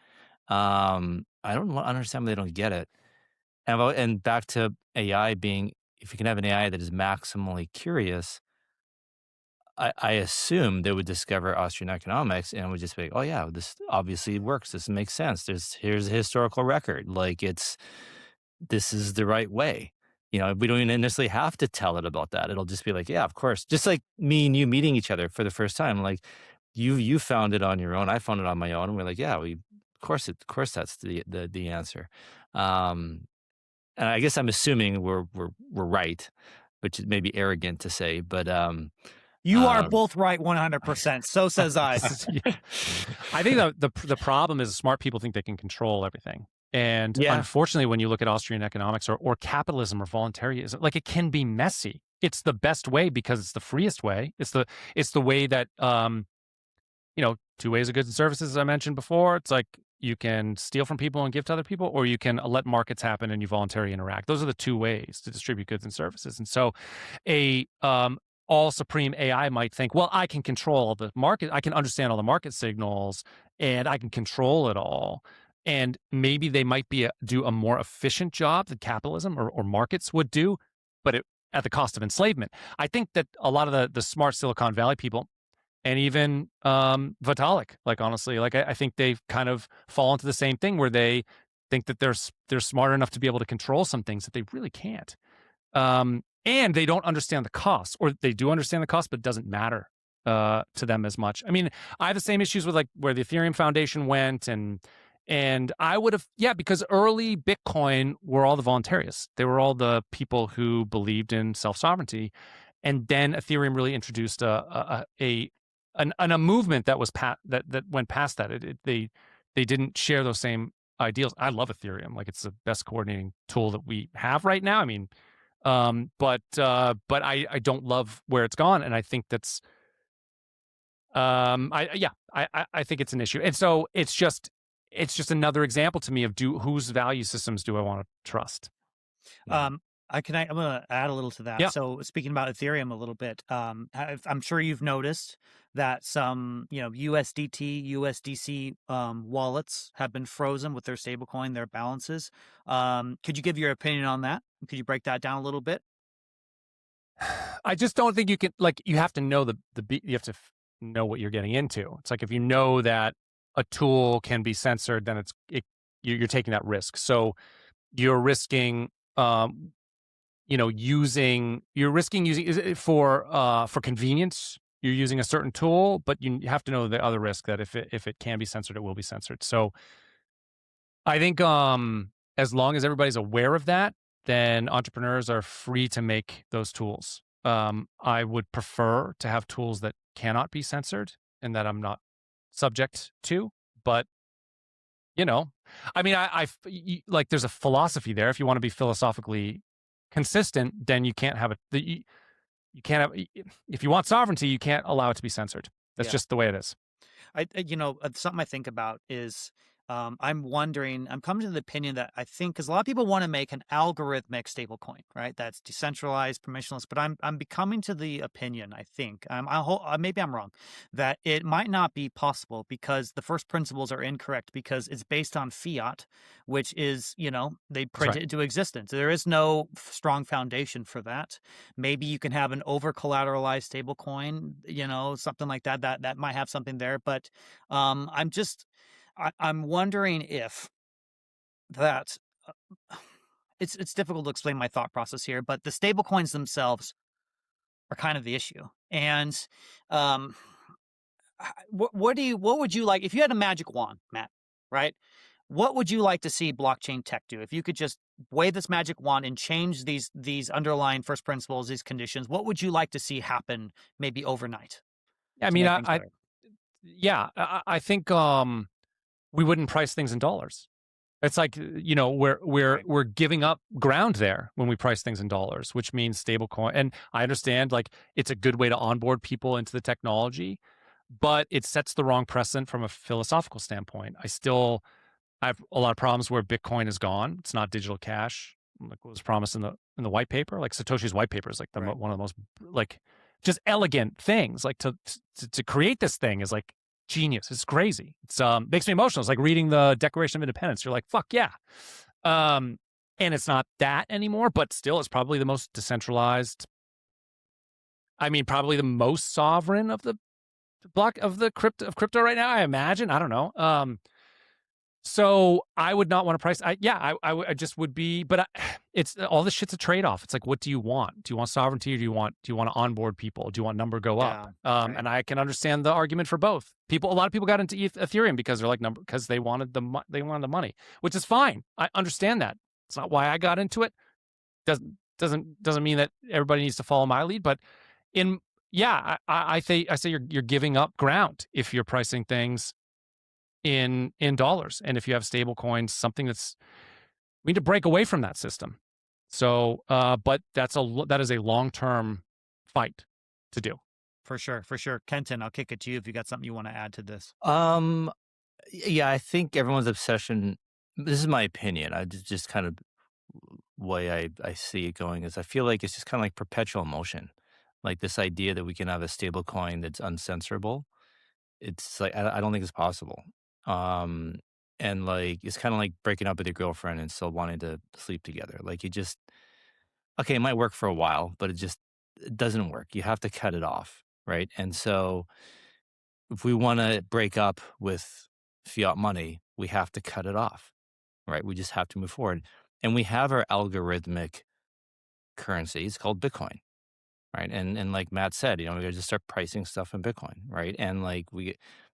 I don't understand why they don't get it. And back to AI being, if you can have an AI that is maximally curious, I assume they would discover Austrian economics and would just be like, oh yeah, this obviously works. This makes sense. Here's a historical record. Like this is the right way. We don't even necessarily have to tell it about that. It'll just be like, yeah, of course. Just like me and you meeting each other for the first time. Like you found it on your own. I found it on my own. And we're like, yeah, of course that's the answer. And I guess I'm assuming we're right, which is maybe arrogant to say, but you are both right 100%. So says I. I think the problem is smart people think they can control everything. And unfortunately, when you look at Austrian economics or capitalism or voluntarism, like it can be messy. It's the best way because it's the freest way. It's the way that, two ways of goods and services, as I mentioned before. It's like you can steal from people and give to other people, or you can let markets happen and you voluntarily interact. Those are the two ways to distribute goods and services. And so all supreme AI might think, well, I can control all the market. I can understand all the market signals and I can control it all. And maybe they might do a more efficient job than capitalism or markets would do, but at the cost of enslavement. I think that a lot of the smart Silicon Valley people, and even Vitalik, like honestly, like I think they've kind of fall into the same thing where they think that they're smart enough to be able to control some things that they really can't. And they don't understand the cost, or they do understand the cost, but it doesn't matter to them as much. I mean, I have the same issues with like where the Ethereum Foundation went, and I would have, because early Bitcoin were all the voluntarists. They were all the people who believed in self-sovereignty, and then Ethereum really introduced a movement that was that went past that. They didn't share those same ideals. I love Ethereum; like it's the best coordinating tool that we have right now. I mean. But I don't love where it's gone, and I think that's I think it's an issue, and so it's just another example to me of whose value systems do I want to trust? I'm gonna add a little to that. Yeah. So speaking about Ethereum a little bit, I'm sure you've noticed that some, USDT, USDC wallets have been frozen with their stablecoin, their balances. Could you give your opinion on that? Could you break that down a little bit? I just don't think you can, like, you have to know you have to know what you're getting into. It's like if you know that a tool can be censored, then you're taking that risk. So you're risking, you're risking using is it for convenience. You're using a certain tool, but you have to know the other risk that if it can be censored, it will be censored. So I think as long as everybody's aware of that, then entrepreneurs are free to make those tools. I would prefer to have tools that cannot be censored and that I'm not subject to. But you know, I mean, like there's a philosophy there. If you want to be philosophically consistent, then you can't have you can't have if you want sovereignty, you can't allow it to be censored. That's Yeah. just the way it is. Something I think about is I'm coming to the opinion that I think because a lot of people want to make an algorithmic stablecoin, right? That's decentralized, permissionless. But I'm becoming to the opinion, I think, maybe I'm wrong, that it might not be possible because the first principles are incorrect because it's based on fiat, which is, they That's print right. it into existence. There is no strong foundation for that. Maybe you can have an over collateralized stablecoin, something like that. That might have something there, but I'm wondering if that it's difficult to explain my thought process here, but the stable coins themselves are kind of the issue. And um, what would you like if you had a magic wand, Matt? Right? What would you like to see blockchain tech do if you could just wave this magic wand and change these underlying first principles, these conditions? What would you like to see happen maybe overnight I to mean, make things better? I think we wouldn't price things in dollars. It's like, Right. we're giving up ground there when we price things in dollars, which means stable coin. And I understand, like, it's a good way to onboard people into the technology, but it sets the wrong precedent from a philosophical standpoint. I have a lot of problems where Bitcoin is gone. It's not digital cash, like what was promised in the white paper. Like Satoshi's white paper is like Right. one of the most, like, just elegant things. Like to create this thing is like genius. It's crazy. It's makes me emotional. It's like reading the Declaration of Independence. You're like, fuck yeah. Um, and it's not that anymore, but still, it's probably the most decentralized. I mean, probably the most sovereign of the block of crypto right now. I imagine. I don't know. So I would not want to price. I just would be, but it's all this shit's a trade off. It's like, what do you want? Do you want sovereignty, or do you want to onboard people? Do you want number go up? Yeah. Right. And I can understand the argument for both. A lot of people got into Ethereum because they're like because they wanted they wanted the money, which is fine. I understand that. It's not why I got into it. Doesn't mean that everybody needs to follow my lead, but in I say you're giving up ground if you're pricing things in dollars. And if you have stable coins, something we need to break away from that system. So, but that is a long-term fight to do. For sure. For sure. Kenton, I'll kick it to you if you got something you want to add to this. Um, yeah, I think everyone's obsession. This is my opinion. I just kind of way I see it going is I feel like it's just kind of like perpetual motion, like this idea that we can have a stable coin that's uncensorable. It's like I don't think it's possible. Um, and like it's kind of like breaking up with your girlfriend and still wanting to sleep together. Like you just okay, it might work for a while, but it doesn't work. You have to cut it off, right? And so if we want to break up with fiat money, we have to cut it off, right? We just have to move forward. And we have our algorithmic currency. It's called Bitcoin, right? And like Matt said, we gotta just start pricing stuff in Bitcoin, right? And like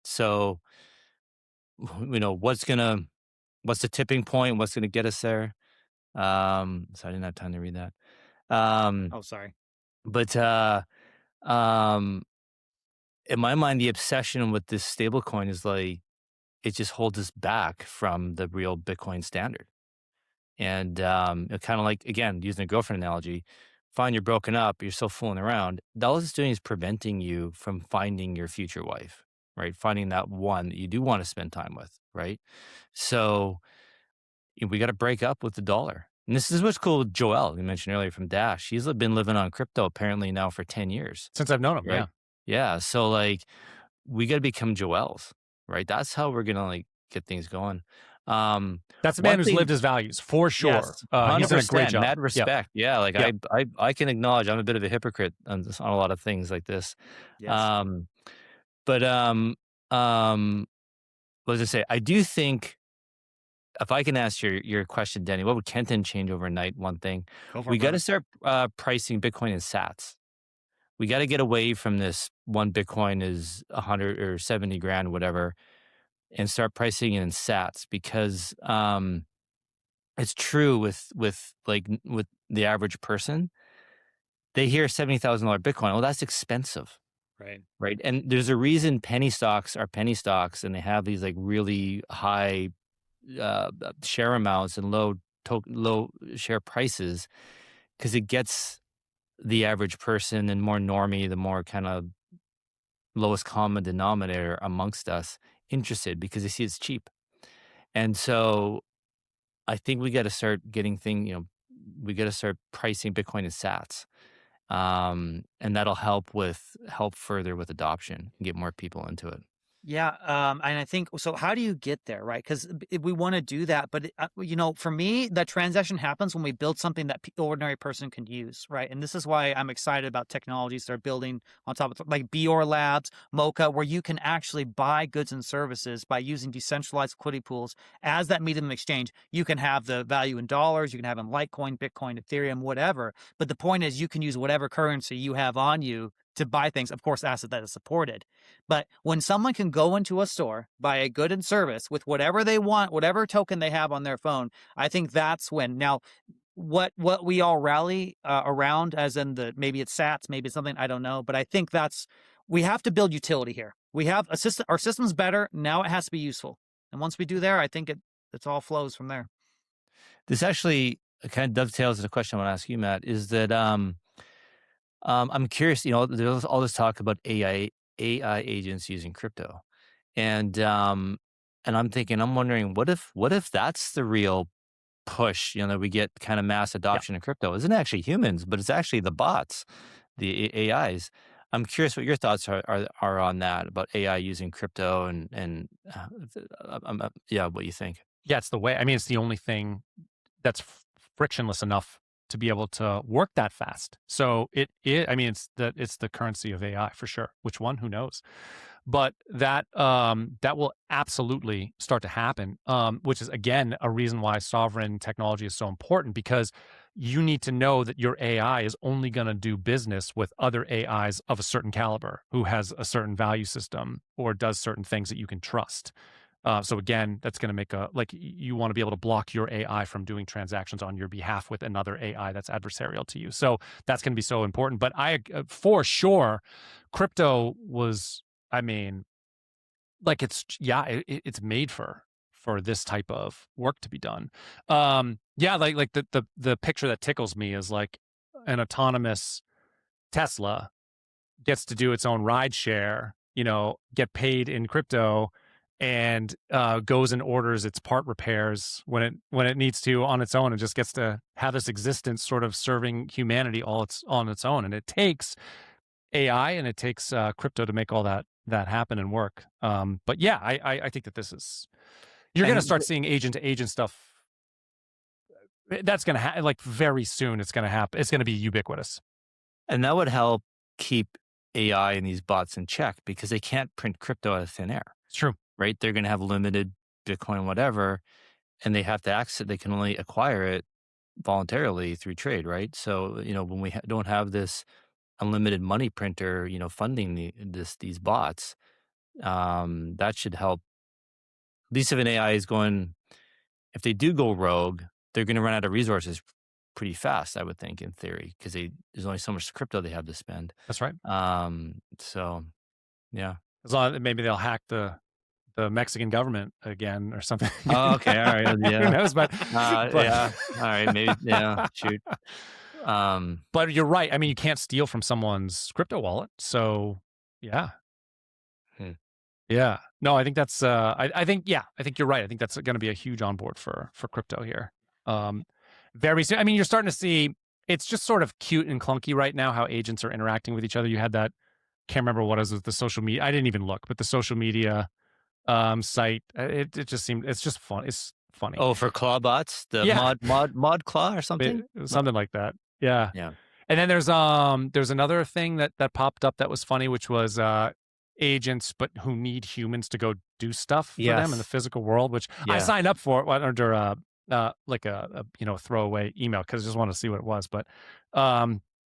so what's the tipping point? What's gonna get us there? So I didn't have time to read that. Um, Oh, sorry. but um, in my mind, the obsession with this stablecoin is like it just holds us back from the real Bitcoin standard. And kind of like again, using a girlfriend analogy, fine, you're broken up, you're still fooling around. All it's doing is preventing you from finding your future wife, right? Finding that one that you do want to spend time with, right? So we got to break up with the dollar. And this is what's cool with Joelle, you mentioned earlier from Dash. She's been living on crypto apparently now for 10 years, Since I've known him, right? yeah. Yeah. So like we got to become Joelle's, right? That's how we're going to like get things going. That's a man One who's thing, lived his values for sure. Yes. He's done a great 100%, job. mad Yep. respect. Yeah. Like Yep. I can acknowledge I'm a bit of a hypocrite on a lot of things like this. Yes. Um, but, um, what was I say? I do think if I can ask your question, Denny, what would Kenton change overnight? One thing, Go for we it, got brother. to start pricing Bitcoin in Sats. We got to get away from this one Bitcoin is 100 or 70 grand, whatever, and start pricing it in Sats because it's true with the average person. They hear $70,000 Bitcoin. Well, that's expensive, Right. right? And there's a reason penny stocks are penny stocks, and they have these like really high share amounts and low share prices because it gets the average person and more normie, the more kind of lowest common denominator amongst us interested because they see it's cheap. And so I think we got to start getting we got to start pricing Bitcoin in Sats. And that'll help further with adoption and get more people into it. Yeah, and I think so. How do you get there, right? Because we want to do that, but for me, that transaction happens when we build something that ordinary person can use, right? And this is why I'm excited about technologies they're building on top of like Bior Labs, Mocha, where you can actually buy goods and services by using decentralized liquidity pools as that medium of exchange. You can have the value in dollars, you can have in Litecoin, Bitcoin, Ethereum, whatever. But the point is, you can use whatever currency you have on you to buy things, of course, asset that is supported. But when someone can go into a store, buy a good and service with whatever they want, whatever token they have on their phone, I think that's when. Now, what we all rally around, as in maybe it's Sats, maybe it's something I don't know, but I think we have to build utility here. We have a system. Our system's better now. It has to be useful, and once we do there, I think it all flows from there. This actually kind of dovetails to the question I want to ask you, Matt. Is that I'm curious. There's all this talk about AI agents using crypto, and I'm thinking, I'm wondering, what if that's the real push? That we get kind of mass Yeah. adoption of crypto. Isn't actually humans, but it's actually the bots, the AIs. I'm curious what your thoughts are on that about AI using crypto and what you think. Yeah, it's the way. I mean, it's the only thing that's frictionless enough to be able to work that fast. So I mean, it's the currency of AI for sure. Which one? Who knows? But that will absolutely start to happen, which is again a reason why sovereign technology is so important, because you need to know that your AI is only going to do business with other AIs of a certain caliber who has a certain value system or does certain things that you can trust. So again, that's going to make you want to be able to block your AI from doing transactions on your behalf with another AI that's adversarial to you. So that's going to be so important. But for sure, crypto was, I mean, like it's made for this type of work to be done. Yeah, like the picture that tickles me is like an autonomous Tesla gets to do its own ride share, get paid in crypto, and goes and orders its part repairs when it needs to on its own, and just gets to have this existence sort of serving humanity all on its own. And it takes AI and it takes crypto to make all that happen and work. But yeah, I think that you're going to And start seeing agent to agent stuff. That's going to happen like very soon. It's going to happen. It's going to be ubiquitous. And that would help keep AI and these bots in check because they can't print crypto out of thin air, It's true. right? They're going to have limited Bitcoin, whatever, and they have to access. They can only acquire it voluntarily through trade, right? So when we don't have this unlimited money printer, funding these bots, that should help. At least if an AI is going, if they do go rogue, they're going to run out of resources pretty fast, I would think, in theory, because there's only so much crypto they have to spend. That's right. So yeah. As long as maybe they'll hack the Mexican government again or something. Oh, okay. All right. Yeah. Who knows? But yeah. All right. Maybe. Yeah. Shoot. But you're right. I mean, you can't steal from someone's crypto wallet. So yeah. Hmm. Yeah. No, I think that's I think you're right. I think that's going to be a huge onboard for crypto here. very soon. I mean, you're starting to see it's just sort of cute and clunky right now how agents are interacting with each other. You had that, can't remember what it was, the social media. I didn't even look, but the social media site. It just seemed it's just fun. It's funny. Oh, for Clawbots, the Yeah. mod claw or something? Something like that. Yeah. Yeah. And then there's another thing that popped up that was funny, which was agents, but who need humans to go do stuff for them in the Yes. physical world, which I Yeah. signed up for under like a throwaway email because I just wanted to see what it was. But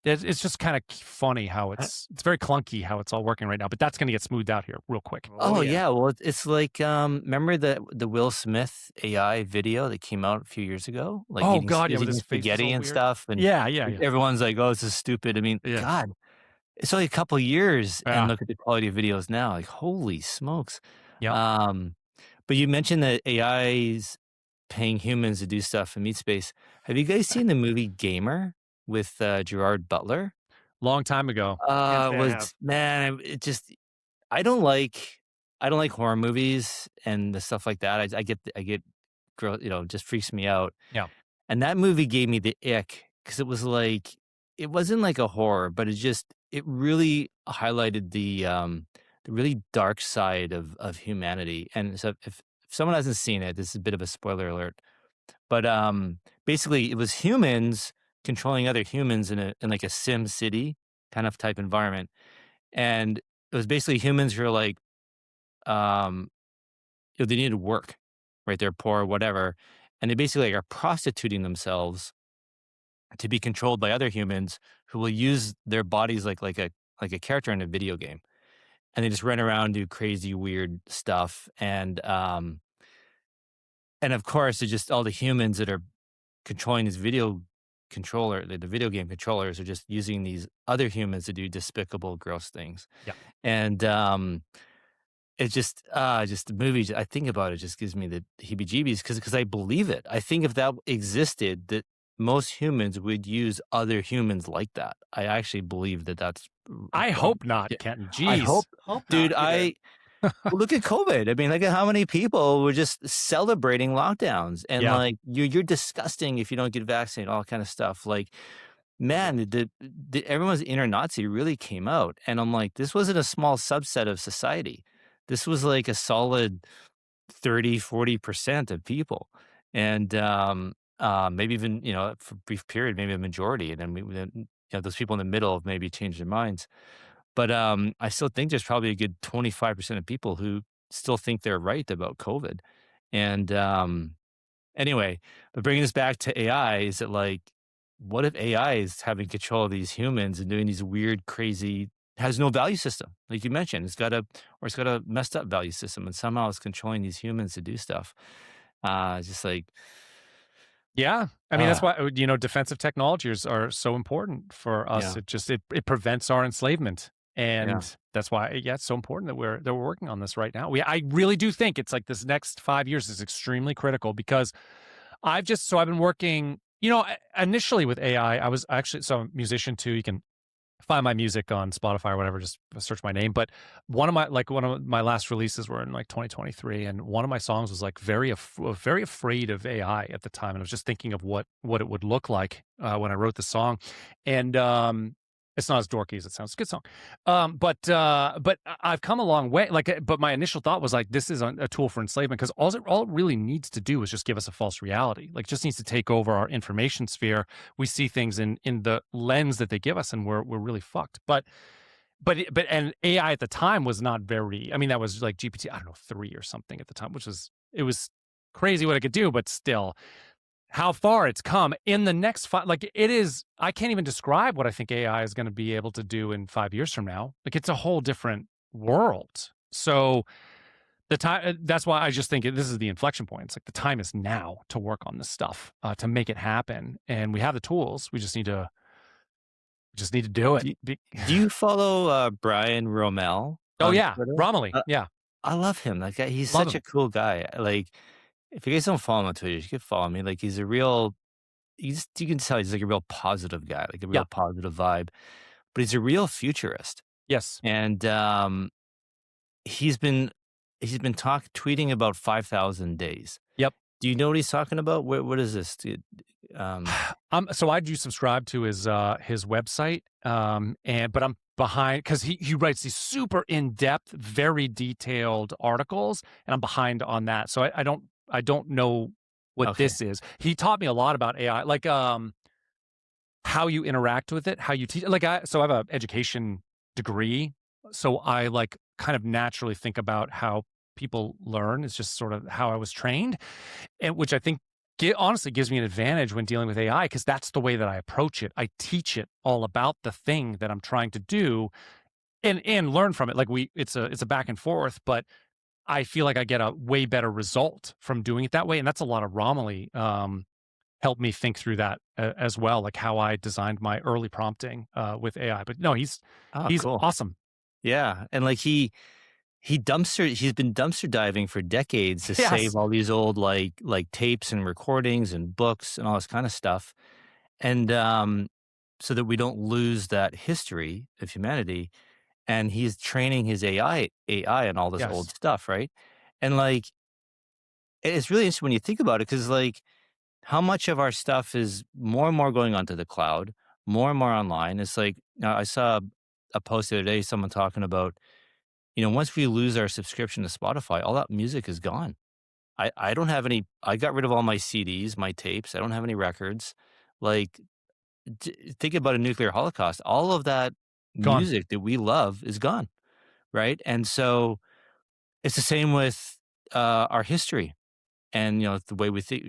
it's just kind of funny how it's very clunky how it's all working right now. But that's going to get smoothed out here real quick. Oh yeah. Well, it's like remember the Will Smith AI video that came out a few years ago? Like Oh eating, God, yeah, with eating his face was all spaghetti and weird. stuff, and Yeah. everyone's like, "Oh, this is stupid." I mean, Yeah. God, it's only a couple years, Yeah. and look at the quality of videos now. Like, holy smokes! Yeah. But you mentioned that AI's paying humans to do stuff in meat space. Have you guys seen the movie Gamer with Gerard Butler? Long time ago. Man, it just I don't like horror movies and the stuff like that. I get just freaks me out. Yeah. And that movie gave me the ick because it was like it wasn't like a horror, but it really highlighted the really dark side of humanity. And so if someone hasn't seen it, this is a bit of a spoiler alert. But basically it was humans controlling other humans in like a Sim City kind of type environment. And it was basically humans who are like they needed work, right? They're poor, whatever. And they basically are prostituting themselves to be controlled by other humans who will use their bodies like a character in a video game. And they just run around, do crazy, weird stuff. And of course, it's just all the humans that are controlling this video controller, the video game controllers are just using these other humans to do despicable, gross things. Yeah. And it's just the movie. I think about it, just gives me the heebie-jeebies because I believe it. I think if that existed, that most humans would use other humans like that. I actually believe that that's. I hope not, Kenton. Jeez. I hope dude. Look at COVID. I mean, look at how many people were just celebrating lockdowns and like you're disgusting if you don't get vaccinated, all kind of stuff. Like, man, everyone's inner Nazi really came out, and I'm like, this wasn't a small subset of society. This was like a solid 30-40% of people, and maybe even for a brief period, maybe a majority, and then those people in the middle have maybe changed their minds. But I still think there's probably a good 25% of people who still think they're right about COVID. And anyway, but bringing this back to AI, is it like, what if AI is having control of these humans and doing these weird, crazy, has no value system, like you mentioned, it's got a messed up value system, and somehow it's controlling these humans to do stuff. Just like, yeah. I mean, that's why, defensive technologies are so important for us. Yeah. It prevents our enslavement. And that's why, it's so important that we're working on this right now. I really do think it's like this next 5 years is extremely critical because I've been working, initially with AI, I was actually, so I'm a musician too. You can find my music on Spotify or whatever, just search my name. But one of my last releases were in like 2023. And one of my songs was like very afraid of AI at the time. And I was just thinking of what it would look like when I wrote the song. And it's not as dorky as it sounds. It's a good song. But I've come a long way. But my initial thought was like, this is a tool for enslavement because all it really needs to do is just give us a false reality. Like, just needs to take over our information sphere. We see things in the lens that they give us, and we're really fucked. But AI at the time was not very. I mean, that was like GPT, I don't know, 3 or something at the time, it was crazy what it could do, but still. How far it's come in the next I can't even describe what I think AI is going to be able to do in 5 years from now. Like, it's a whole different world. So the time, that's why I just think this is the inflection point. It's like the time is now to work on this stuff, to make it happen. And we have the tools. We just need to do it. Do you follow Brian Rommel? Oh yeah. Romilly. Yeah. I love him. That guy, he's such a cool guy. Like, if you guys don't follow him on Twitter, you should follow me. Like, he's a real, you can tell he's like a real positive guy, like a real positive vibe, but he's a real futurist. Yes. And he's been tweeting about 5,000 days. Yep. Do you know what he's talking about? What is this? So I do subscribe to his website, but I'm behind because he writes these super in depth, very detailed articles, and I'm behind on that. So I don't know what Okay. this is. He taught me a lot about AI, like how you interact with it, how you teach. So I have an education degree, so I like kind of naturally think about how people learn. It's just sort of how I was trained, and which I think honestly gives me an advantage when dealing with AI because that's the way that I approach it. I teach it all about the thing that I'm trying to do and learn from it. Like it's a back and forth, but I feel like I get a way better result from doing it that way. And that's a lot of Romilly helped me think through that as well, like how I designed my early prompting with AI. But no, Oh, he's cool. awesome. Yeah, and like he's been dumpster diving for decades to Yes, save all these old like tapes and recordings and books and all this kind of stuff, and so that we don't lose that history of humanity. And he's training his AI and all this old yes, stuff, right? And like it's really interesting when you think about it, because like how much of our stuff is more and more going onto the cloud, more and more online. It's like I saw a post the other day, someone talking about, once we lose our subscription to Spotify, all that music is gone. I don't have any. I got rid of all my CDs, my tapes. I don't have any records. Like, think about a nuclear holocaust. All of that gone. music that we love is gone, right? And so it's the same with our history, and the way we think,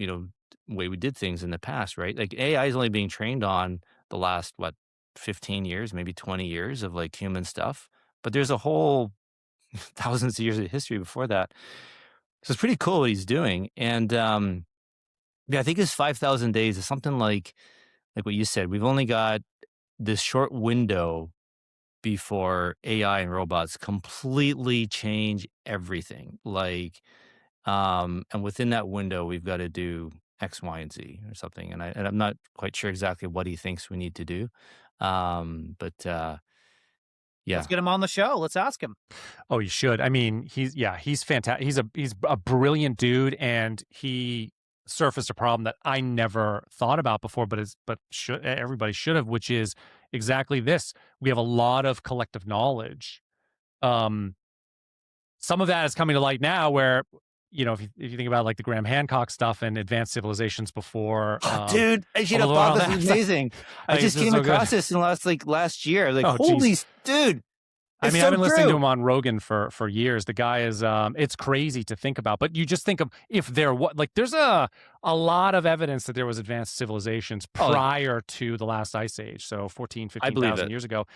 way we did things in the past, right? Like AI is only being trained on the last 15 years, maybe 20 years of like human stuff, but there's a whole thousands of years of history before that. So it's pretty cool what he's doing. And yeah, I think his 5,000 days is something like what you said. We've only got this short window before AI and robots completely change everything. Like, and within that window, we've got to do X, Y, and Z or something. And I'm not quite sure exactly what he thinks we need to do. But Let's yeah. get him on the show. Let's ask him. Oh, you should. I mean, he's fantastic. He's a brilliant dude, and he surfaced a problem that I never thought about before, but everybody should have, which is exactly this. We have a lot of collective knowledge. Um, some of that is coming to light now, where if you think about like the Graham Hancock stuff and advanced civilizations before, Oh, dude, all Bob, this that is stuff. amazing. I Like, it's just just came so good. across this in last year. Like, Oh, geez. holy, dude. I It's mean, so I've been listening to true. him on Rogan for years. The guy is it's crazy to think about. But you just think of if there there's a lot of evidence that there was advanced civilizations Oh, prior to the last ice age, so 14, I believe 15,000 it. years ago.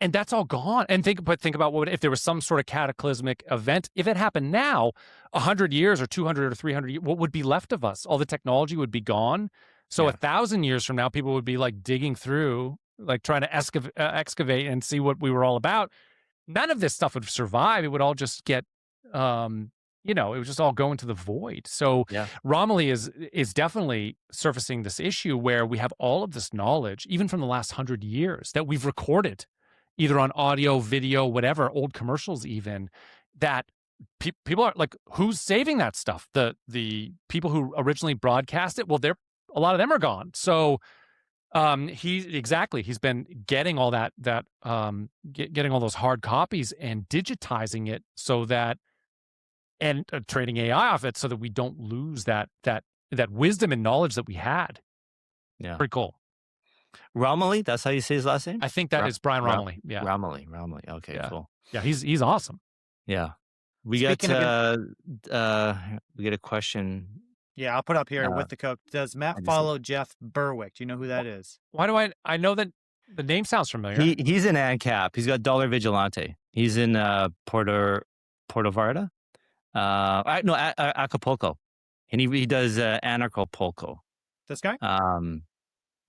And that's all gone. And think about what if there was some sort of cataclysmic event. If it happened now, 100 years or 200 or 300 years, what would be left of us? All the technology would be gone. So Yeah. 1,000 years from now, people would be like digging through, like trying to excavate and see what we were all about. None of this stuff would survive. It would all just get, it would just all go into the void. So Yeah. Romilly is definitely surfacing this issue where we have all of this knowledge, even from the last 100 years, that we've recorded, either on audio, video, whatever, old commercials, even that people are like, who's saving that stuff? The people who originally broadcast it. Well, a lot of them are gone. So he's been getting all getting all those hard copies and digitizing it so that, and training AI off it so that we don't lose that wisdom and knowledge that we had. Yeah. Pretty cool. Romilly, that's how you say his last name? I think that is Brian Romilly. Yeah. Romilly. Okay, Yeah. cool. Yeah. He's awesome. Yeah. We Speaking got we get a question. Yeah, I'll put up here Uh, with the Coke. Does I Matt just- follow Jeff Berwick? Do you know who that is? Why do I know that the name sounds familiar? He's in ANCAP. He's got Dollar Vigilante. He's in Puerto Vallarta. Acapulco, and he does Anarchapulco. This guy?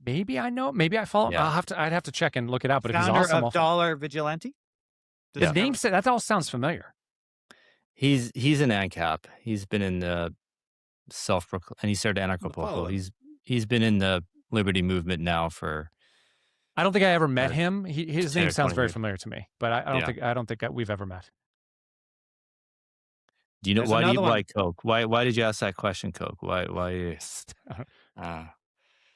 Maybe I know. Maybe I follow. Yeah. I'd have to check and look it up. But if he's Founder awesome, of Dollar Vigilante? the Yeah. name said that all sounds familiar. He's in ANCAP. He's been in the and he started follow Anarchapulco. him. He's been in the Liberty movement now for. I don't think I ever met him. His 10 name or sounds 20 very years. familiar to me, but I don't think we've ever met. Do you know There's another one. why Coke? Why did you ask that question, Coke? Why? Uh,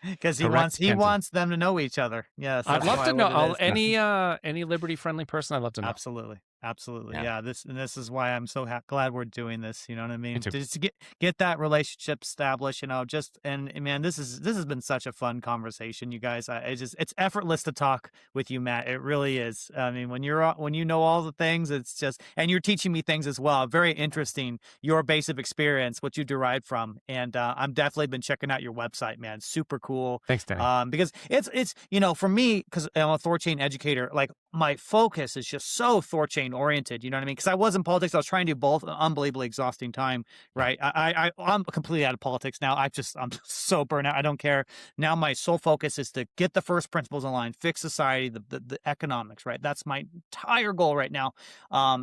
Because he Correct, Kenton. wants them to know each other. Yes, I'd that's love why to what it know is. any liberty friendly person. I'd love to know. Absolutely. Absolutely. yeah. Yeah. This is why I'm so glad we're doing this. You know what I Me mean? too. Just to get that relationship established, and man, this has been such a fun conversation, you guys. It's effortless to talk with you, Matt. It really is. I mean, when you know all the things, it's just, and you're teaching me things as well. Very interesting, your base of experience, what you derived from. And I'm definitely been checking out your website, man. Super cool. Thanks, Danny. Because it's for me, because I'm a THORChain educator, like my focus is just so THORChain oriented. You know what I mean? Because I was in politics, I was trying to do both. An unbelievably exhausting time, Yeah. right? I'm completely out of politics now. I'm so burnt out. I don't care. Now my sole focus is to get the first principles in line, fix society, the economics, right? That's my entire goal right now.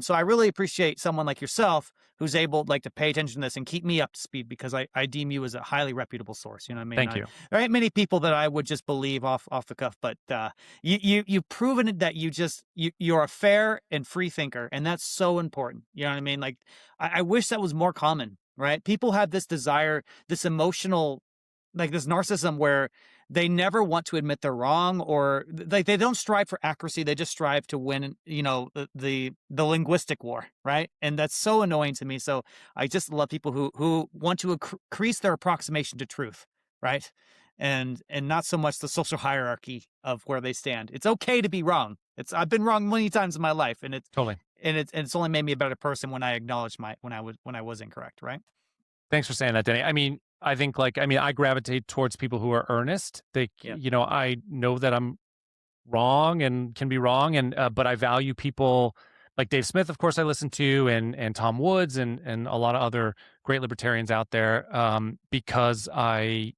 So I really appreciate someone like yourself who's able like to pay attention to this and keep me up to speed, because I deem you as a highly reputable source. You know what I mean? Thank you. There ain't many people that I would just believe off the cuff, but you've proven it that you're a fair and free thinker, and that's so important. You know what I mean? Like I wish that was more common, right? People have this desire, this emotional, like this narcissism where they never want to admit they're wrong, or like they don't strive for accuracy. They just strive to win, the linguistic war, right? And that's so annoying to me. So I just love people who want to increase their approximation to truth, right? And not so much the social hierarchy of where they stand. It's okay to be wrong. I've been wrong many times in my life, and Totally. it's only made me a better person when I acknowledge when I was incorrect, right? Thanks for saying that, Danny. I mean, I think I gravitate towards people who are earnest. Yeah. I know that I'm wrong and can be wrong, and but I value people like Dave Smith, of course, I listen to, and Tom Woods, and a lot of other great libertarians out there, because I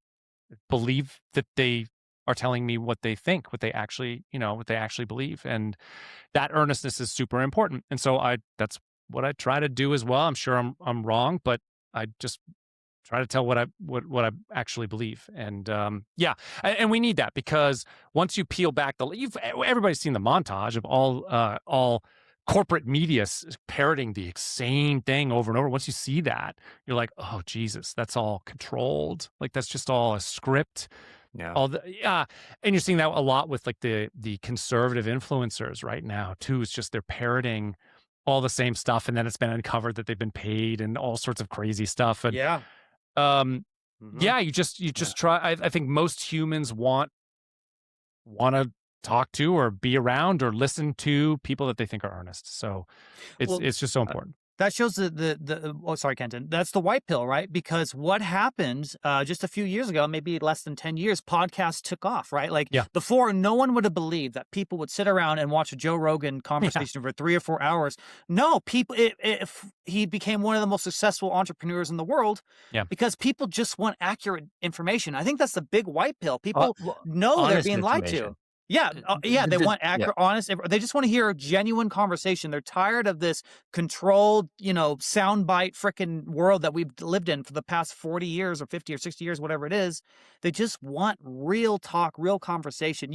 believe that they are telling me what they think, what they actually believe, and that earnestness is super important. And so that's what I try to do as well. I'm sure I'm wrong, but I just try to tell what I actually believe. And and we need that, because once you peel back everybody's seen the montage of all corporate media parroting the same thing over and over. Once you see that, you're like, oh Jesus, that's all controlled. Like that's just all a script. Yeah. And you're seeing that a lot with like the conservative influencers right now too. It's just they're parroting all the same stuff, and then it's been uncovered that they've been paid and all sorts of crazy stuff. And Yeah. you just try. I think most humans want to talk to or be around or listen to people that they think are earnest. So it's just so important. That shows sorry, Kenton. That's the white pill, right? Because what happened just a few years ago, maybe less than 10 years, podcasts took off, right? Like before, no one would have believed that people would sit around and watch a Joe Rogan conversation for 3 or 4 hours. No, he became one of the most successful entrepreneurs in the world because people just want accurate information. I think that's the big white pill. People know they're being lied to. Yeah, they want accurate, honest. They just want to hear a genuine conversation. They're tired of this controlled, soundbite freaking world that we've lived in for the past 40 years or 50 or 60 years, whatever it is. They just want real talk, real conversation.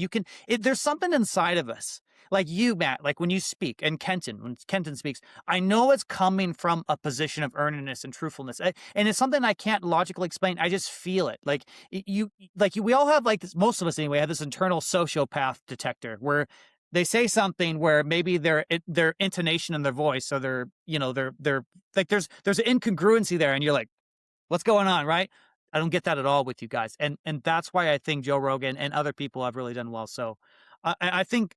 There's something inside of us. Like you, Matt, like when you speak, and Kenton, when Kenton speaks, I know it's coming from a position of earnestness and truthfulness. And it's something I can't logically explain. I just feel it. We all have like this, most of us anyway, have this internal sociopath detector where they say something where maybe their intonation and their voice, or they're like, there's an incongruency there. And you're like, what's going on, right? I don't get that at all with you guys. And that's why I think Joe Rogan and other people have really done well. So I think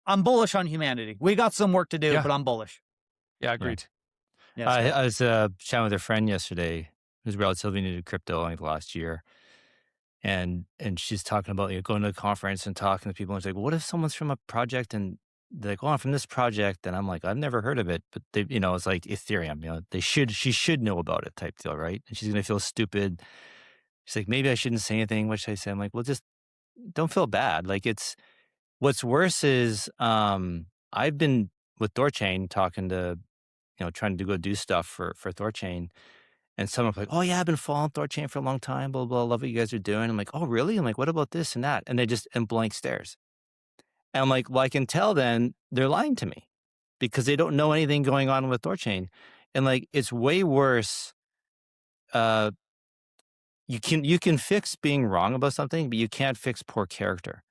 I'm bullish on humanity. We got some work to do, but I'm bullish. Yeah, agreed. Yeah, I was chatting with a friend yesterday who's relatively new to crypto, like last year, and she's talking about going to a conference and talking to people. And she's like, "What if someone's from a project and they're like, oh, I'm from this project?" And I'm like, "I've never heard of it, but they, it's like Ethereum. She should know about it, type deal, right?" And she's gonna feel stupid. She's like, "Maybe I shouldn't say anything," which I say, I'm like, "Well, just don't feel bad. Like what's worse is I've been with THORChain talking to, trying to go do stuff for THORChain. And someone's like, "Oh yeah, I've been following THORChain for a long time, blah, blah, love what you guys are doing." I'm like, "Oh really?" I'm like, "What about this and that?" And they just in blank stares. And I'm like, well, I can tell then they're lying to me because they don't know anything going on with THORChain. And like, it's way worse, you can fix being wrong about something, but you can't fix poor character.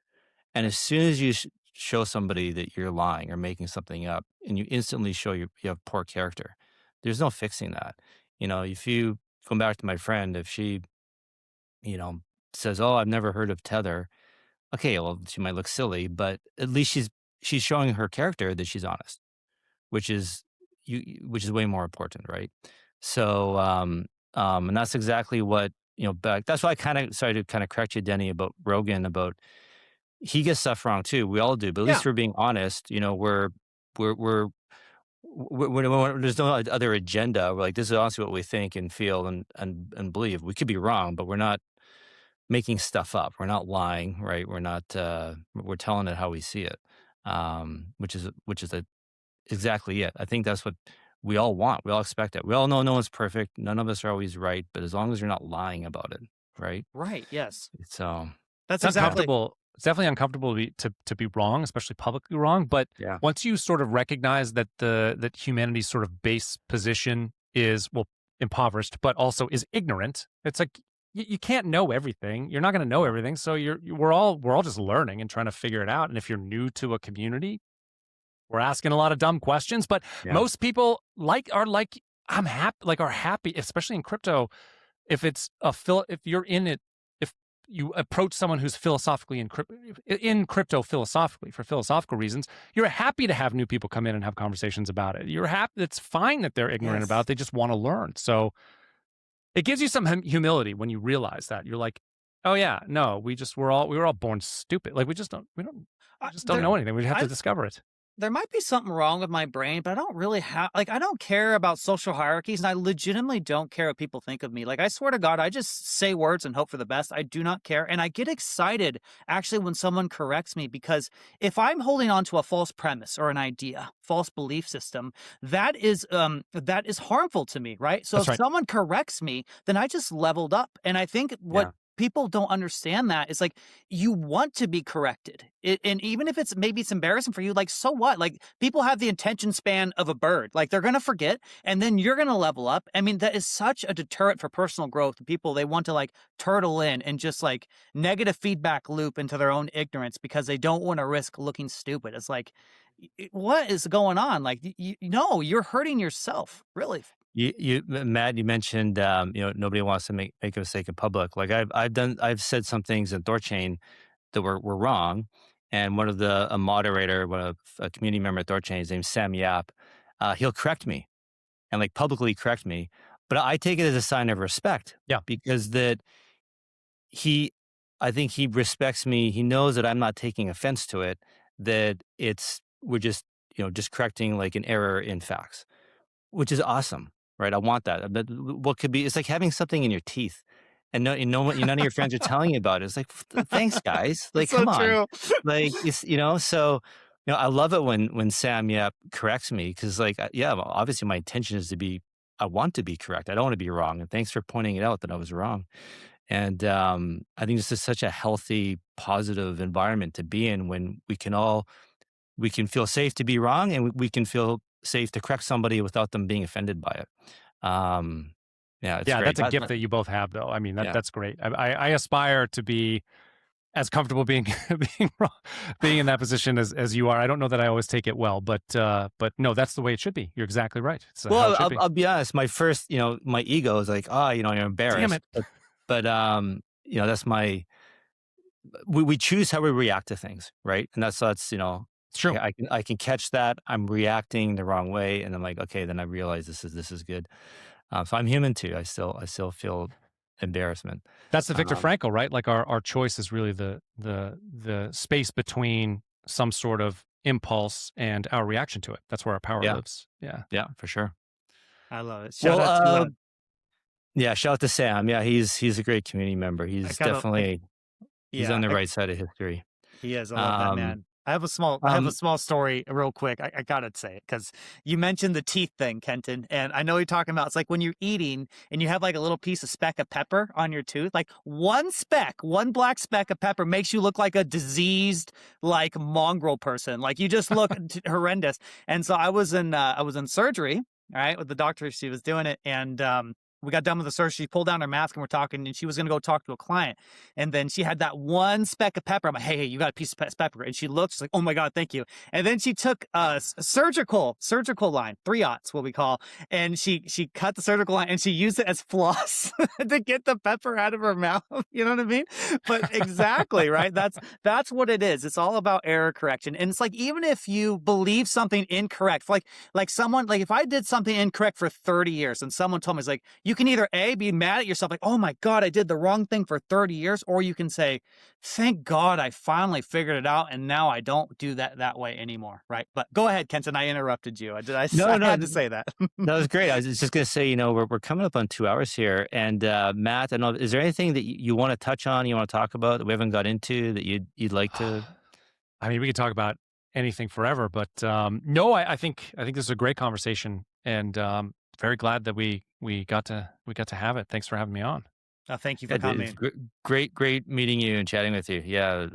And as soon as you show somebody that you're lying or making something up, and you instantly show you have poor character, there's no fixing that. If you go back to my friend, if she, you know, says, "Oh, I've never heard of Tether," okay, well, she might look silly, but at least she's showing her character that she's honest, which is which is way more important, right? So, and that's exactly what back. That's why I kind of sorry to kind of correct you, Denny, about Rogan. About he gets stuff wrong too. We all do, but at Yeah. least we're being honest. We're there's no other agenda. We're like, this is honestly what we think and feel and believe. We could be wrong, but we're not making stuff up. We're not lying, right? We're not. We're telling it how we see it, which is exactly it. I think that's what we all want. We all expect it. We all know no one's perfect. None of us are always right, but as long as you're not lying about it, right? Right. Yes. So That's It's exactly. uncomfortable. It's definitely uncomfortable to be wrong, especially publicly wrong. But yeah, once you sort of recognize that that humanity's sort of base position is, well, impoverished, but also is ignorant, it's like you can't know everything. You're not going to know everything. So we're all just learning and trying to figure it out. And if you're new to a community, we're asking a lot of dumb questions. But yeah, most people are happy, especially in crypto. If you're in it, if you approach someone who's philosophically in crypto philosophically for philosophical reasons, you're happy to have new people come in and have conversations about it. You're happy. It's fine that they're ignorant about it. They just want to learn. So it gives you some humility when you realize that. You're like, oh yeah, no, we were all born stupid. Like we just don't know anything. We have to discover it. There might be something wrong with my brain, but I don't really I don't care about social hierarchies, and I legitimately don't care what people think of me. Like, I swear to God, I just say words and hope for the best. I do not care. And I get excited actually when someone corrects me, because if I'm holding on to a false premise or an idea, false belief system, that is harmful to me, right? So That's if right. someone corrects me, then I just leveled up. And I think what Yeah. people don't understand that is, like, you want to be corrected. And even if it's embarrassing for you, like, so what? Like, people have the attention span of a bird. Like, they're going to forget, and then you're going to level up. I mean, that is such a deterrent for personal growth. People, they want to, like, turtle in and just, like, negative feedback loop into their own ignorance because they don't want to risk looking stupid. It's like, what is going on? Like, you're hurting yourself, really. Matt, you mentioned nobody wants to make a mistake in public. Like I've said some things in THORChain that were wrong, and one of a moderator, a community member at THORChain, his name's Sam Yap, he'll correct me and like publicly correct me, but I take it as a sign of respect. Yeah. Because I think he respects me. He knows that I'm not taking offense to it. That we're just just correcting like an error in facts, which is awesome, right? I want that. But what could be? It's like having something in your teeth, and none of your friends are telling you about it. It's like, thanks, guys. Like, So come on, true. like it's so. I love it when Sam Yap corrects me, because like well, obviously my intention is I want to be correct. I don't want to be wrong. And thanks for pointing it out that I was wrong. And I think this is such a healthy, positive environment to be in, when we can feel safe to be wrong, and we can feel safe to correct somebody without them being offended by it. It's great. That's a gift that you both have, though. I mean, that's great. I aspire to be as comfortable being wrong, being in that position as you are. I don't know that I always take it well, but no, that's the way it should be. You're exactly right. Well, I'll be honest. My first, my ego is like, you're embarrassed. Damn it. But that's we choose how we react to things, right? And that's It's true. I can catch that I'm reacting the wrong way, and I'm like, okay, then I realize this is good. So I'm human too. I still feel embarrassment. That's the Viktor Frankl, right? Like our choice is really the space between some sort of impulse and our reaction to it. That's where our power lives. Yeah, for sure. I love it. Shout out to shout out to Sam. Yeah, he's a great community member. He's definitely he's on the right side of history. He is. I love that man. I have a small story real quick. I gotta say it, because you mentioned the teeth thing, Kenton, and I know you're talking about, it's like when you're eating and you have like a little piece of speck of pepper on your tooth, like one black speck of pepper makes you look like a diseased, like, mongrel person. Like, you just look horrendous. And so I was in surgery, all right, with the doctor. She was doing it, and we got done with the search. She pulled down her mask and we're talking, and she was going to go talk to a client. And then she had that one speck of pepper. I'm like, hey, you got a piece of pepper. And she looked, she's like, oh my God, thank you. And then she took a surgical line, 3/0, what we call, and she cut the surgical line and she used it as floss to get the pepper out of her mouth. You know what I mean? But exactly, right? That's what it is. It's all about error correction. And it's like, even if you believe something incorrect, like someone, like if I did something incorrect for 30 years and someone told me, it's like, you can either A, be mad at yourself, like, oh my God, I did the wrong thing for 30 years, or you can say, thank God I finally figured it out and now I don't do that way anymore, right? But go ahead, Kenton, I interrupted you. I had to say that. That was great. I was just going to say, we're coming up on 2 hours here. And Matt, I don't know, is there anything that you want to touch on, you want to talk about that we haven't got into that you'd like to? I mean, we could talk about anything forever, but no, I think this is a great conversation, and very glad that we got to have it. Thanks for having me on. Thank you for coming. It's great meeting you and chatting with you. Yeah,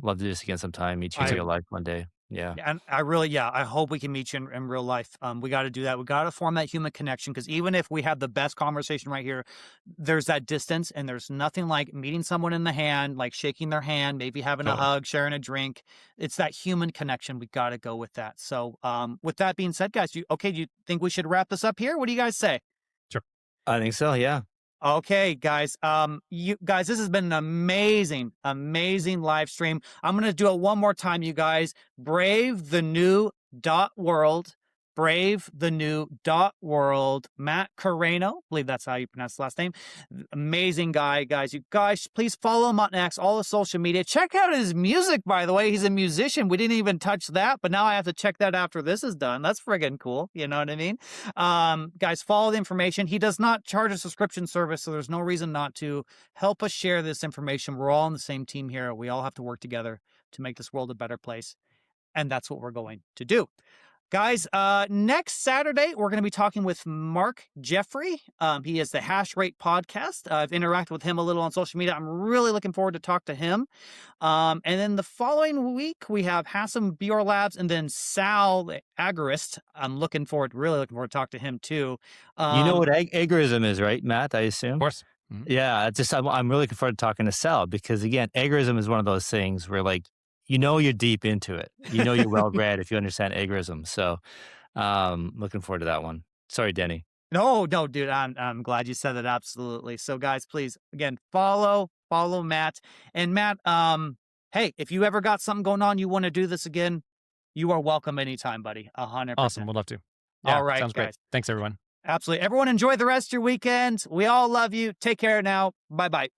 love to do this again sometime. Meet you in real life one day. Yeah. And I hope we can meet you in real life. We got to do that. We got to form that human connection, because even if we have the best conversation right here, there's that distance, and there's nothing like meeting someone in the hand, like shaking their hand, maybe having a hug, sharing a drink. It's that human connection. We got to go with that. So with that being said, guys, do you think we should wrap this up here? What do you guys say? Sure. I think so. Yeah. Okay, guys. This has been an amazing live stream. I'm gonna do it one more time, you guys. Brave the new .world. Brave the new .world. Matt Carano, I believe that's how you pronounce the last name. Amazing guy, guys. You guys, please follow him on X, all the social media. Check out his music, by the way. He's a musician. We didn't even touch that, but now I have to check that after this is done. That's friggin' cool. You know what I mean? Guys, follow the information. He does not charge a subscription service, so there's no reason not to. Help us share this information. We're all on the same team here. We all have to work together to make this world a better place. And that's what we're going to do. Guys, next Saturday, we're going to be talking with Mark Jeffrey. He is the Hash Rate podcast. I've interacted with him a little on social media. I'm really looking forward to talk to him. And then the following week, we have Hassan Bior Labs and then Sal, the agorist. I'm really looking forward to talk to him too. You know what agorism is, right, Matt? I assume? Of course. Mm-hmm. Yeah, I'm really looking forward to talking to Sal, because again, agorism is one of those things where, like, you're deep into it. You're well read if you understand agorism. So looking forward to that one. Sorry, Denny. No, dude, I'm glad you said that. Absolutely. So guys, please, again, follow Matt. And Matt, hey, if you ever got something going on, you want to do this again, you are welcome anytime, buddy. 100%. Awesome. We'll love to. Yeah, all right, sounds guys. great. Thanks, everyone. Absolutely. Everyone enjoy the rest of your weekend. We all love you. Take care now. Bye-bye.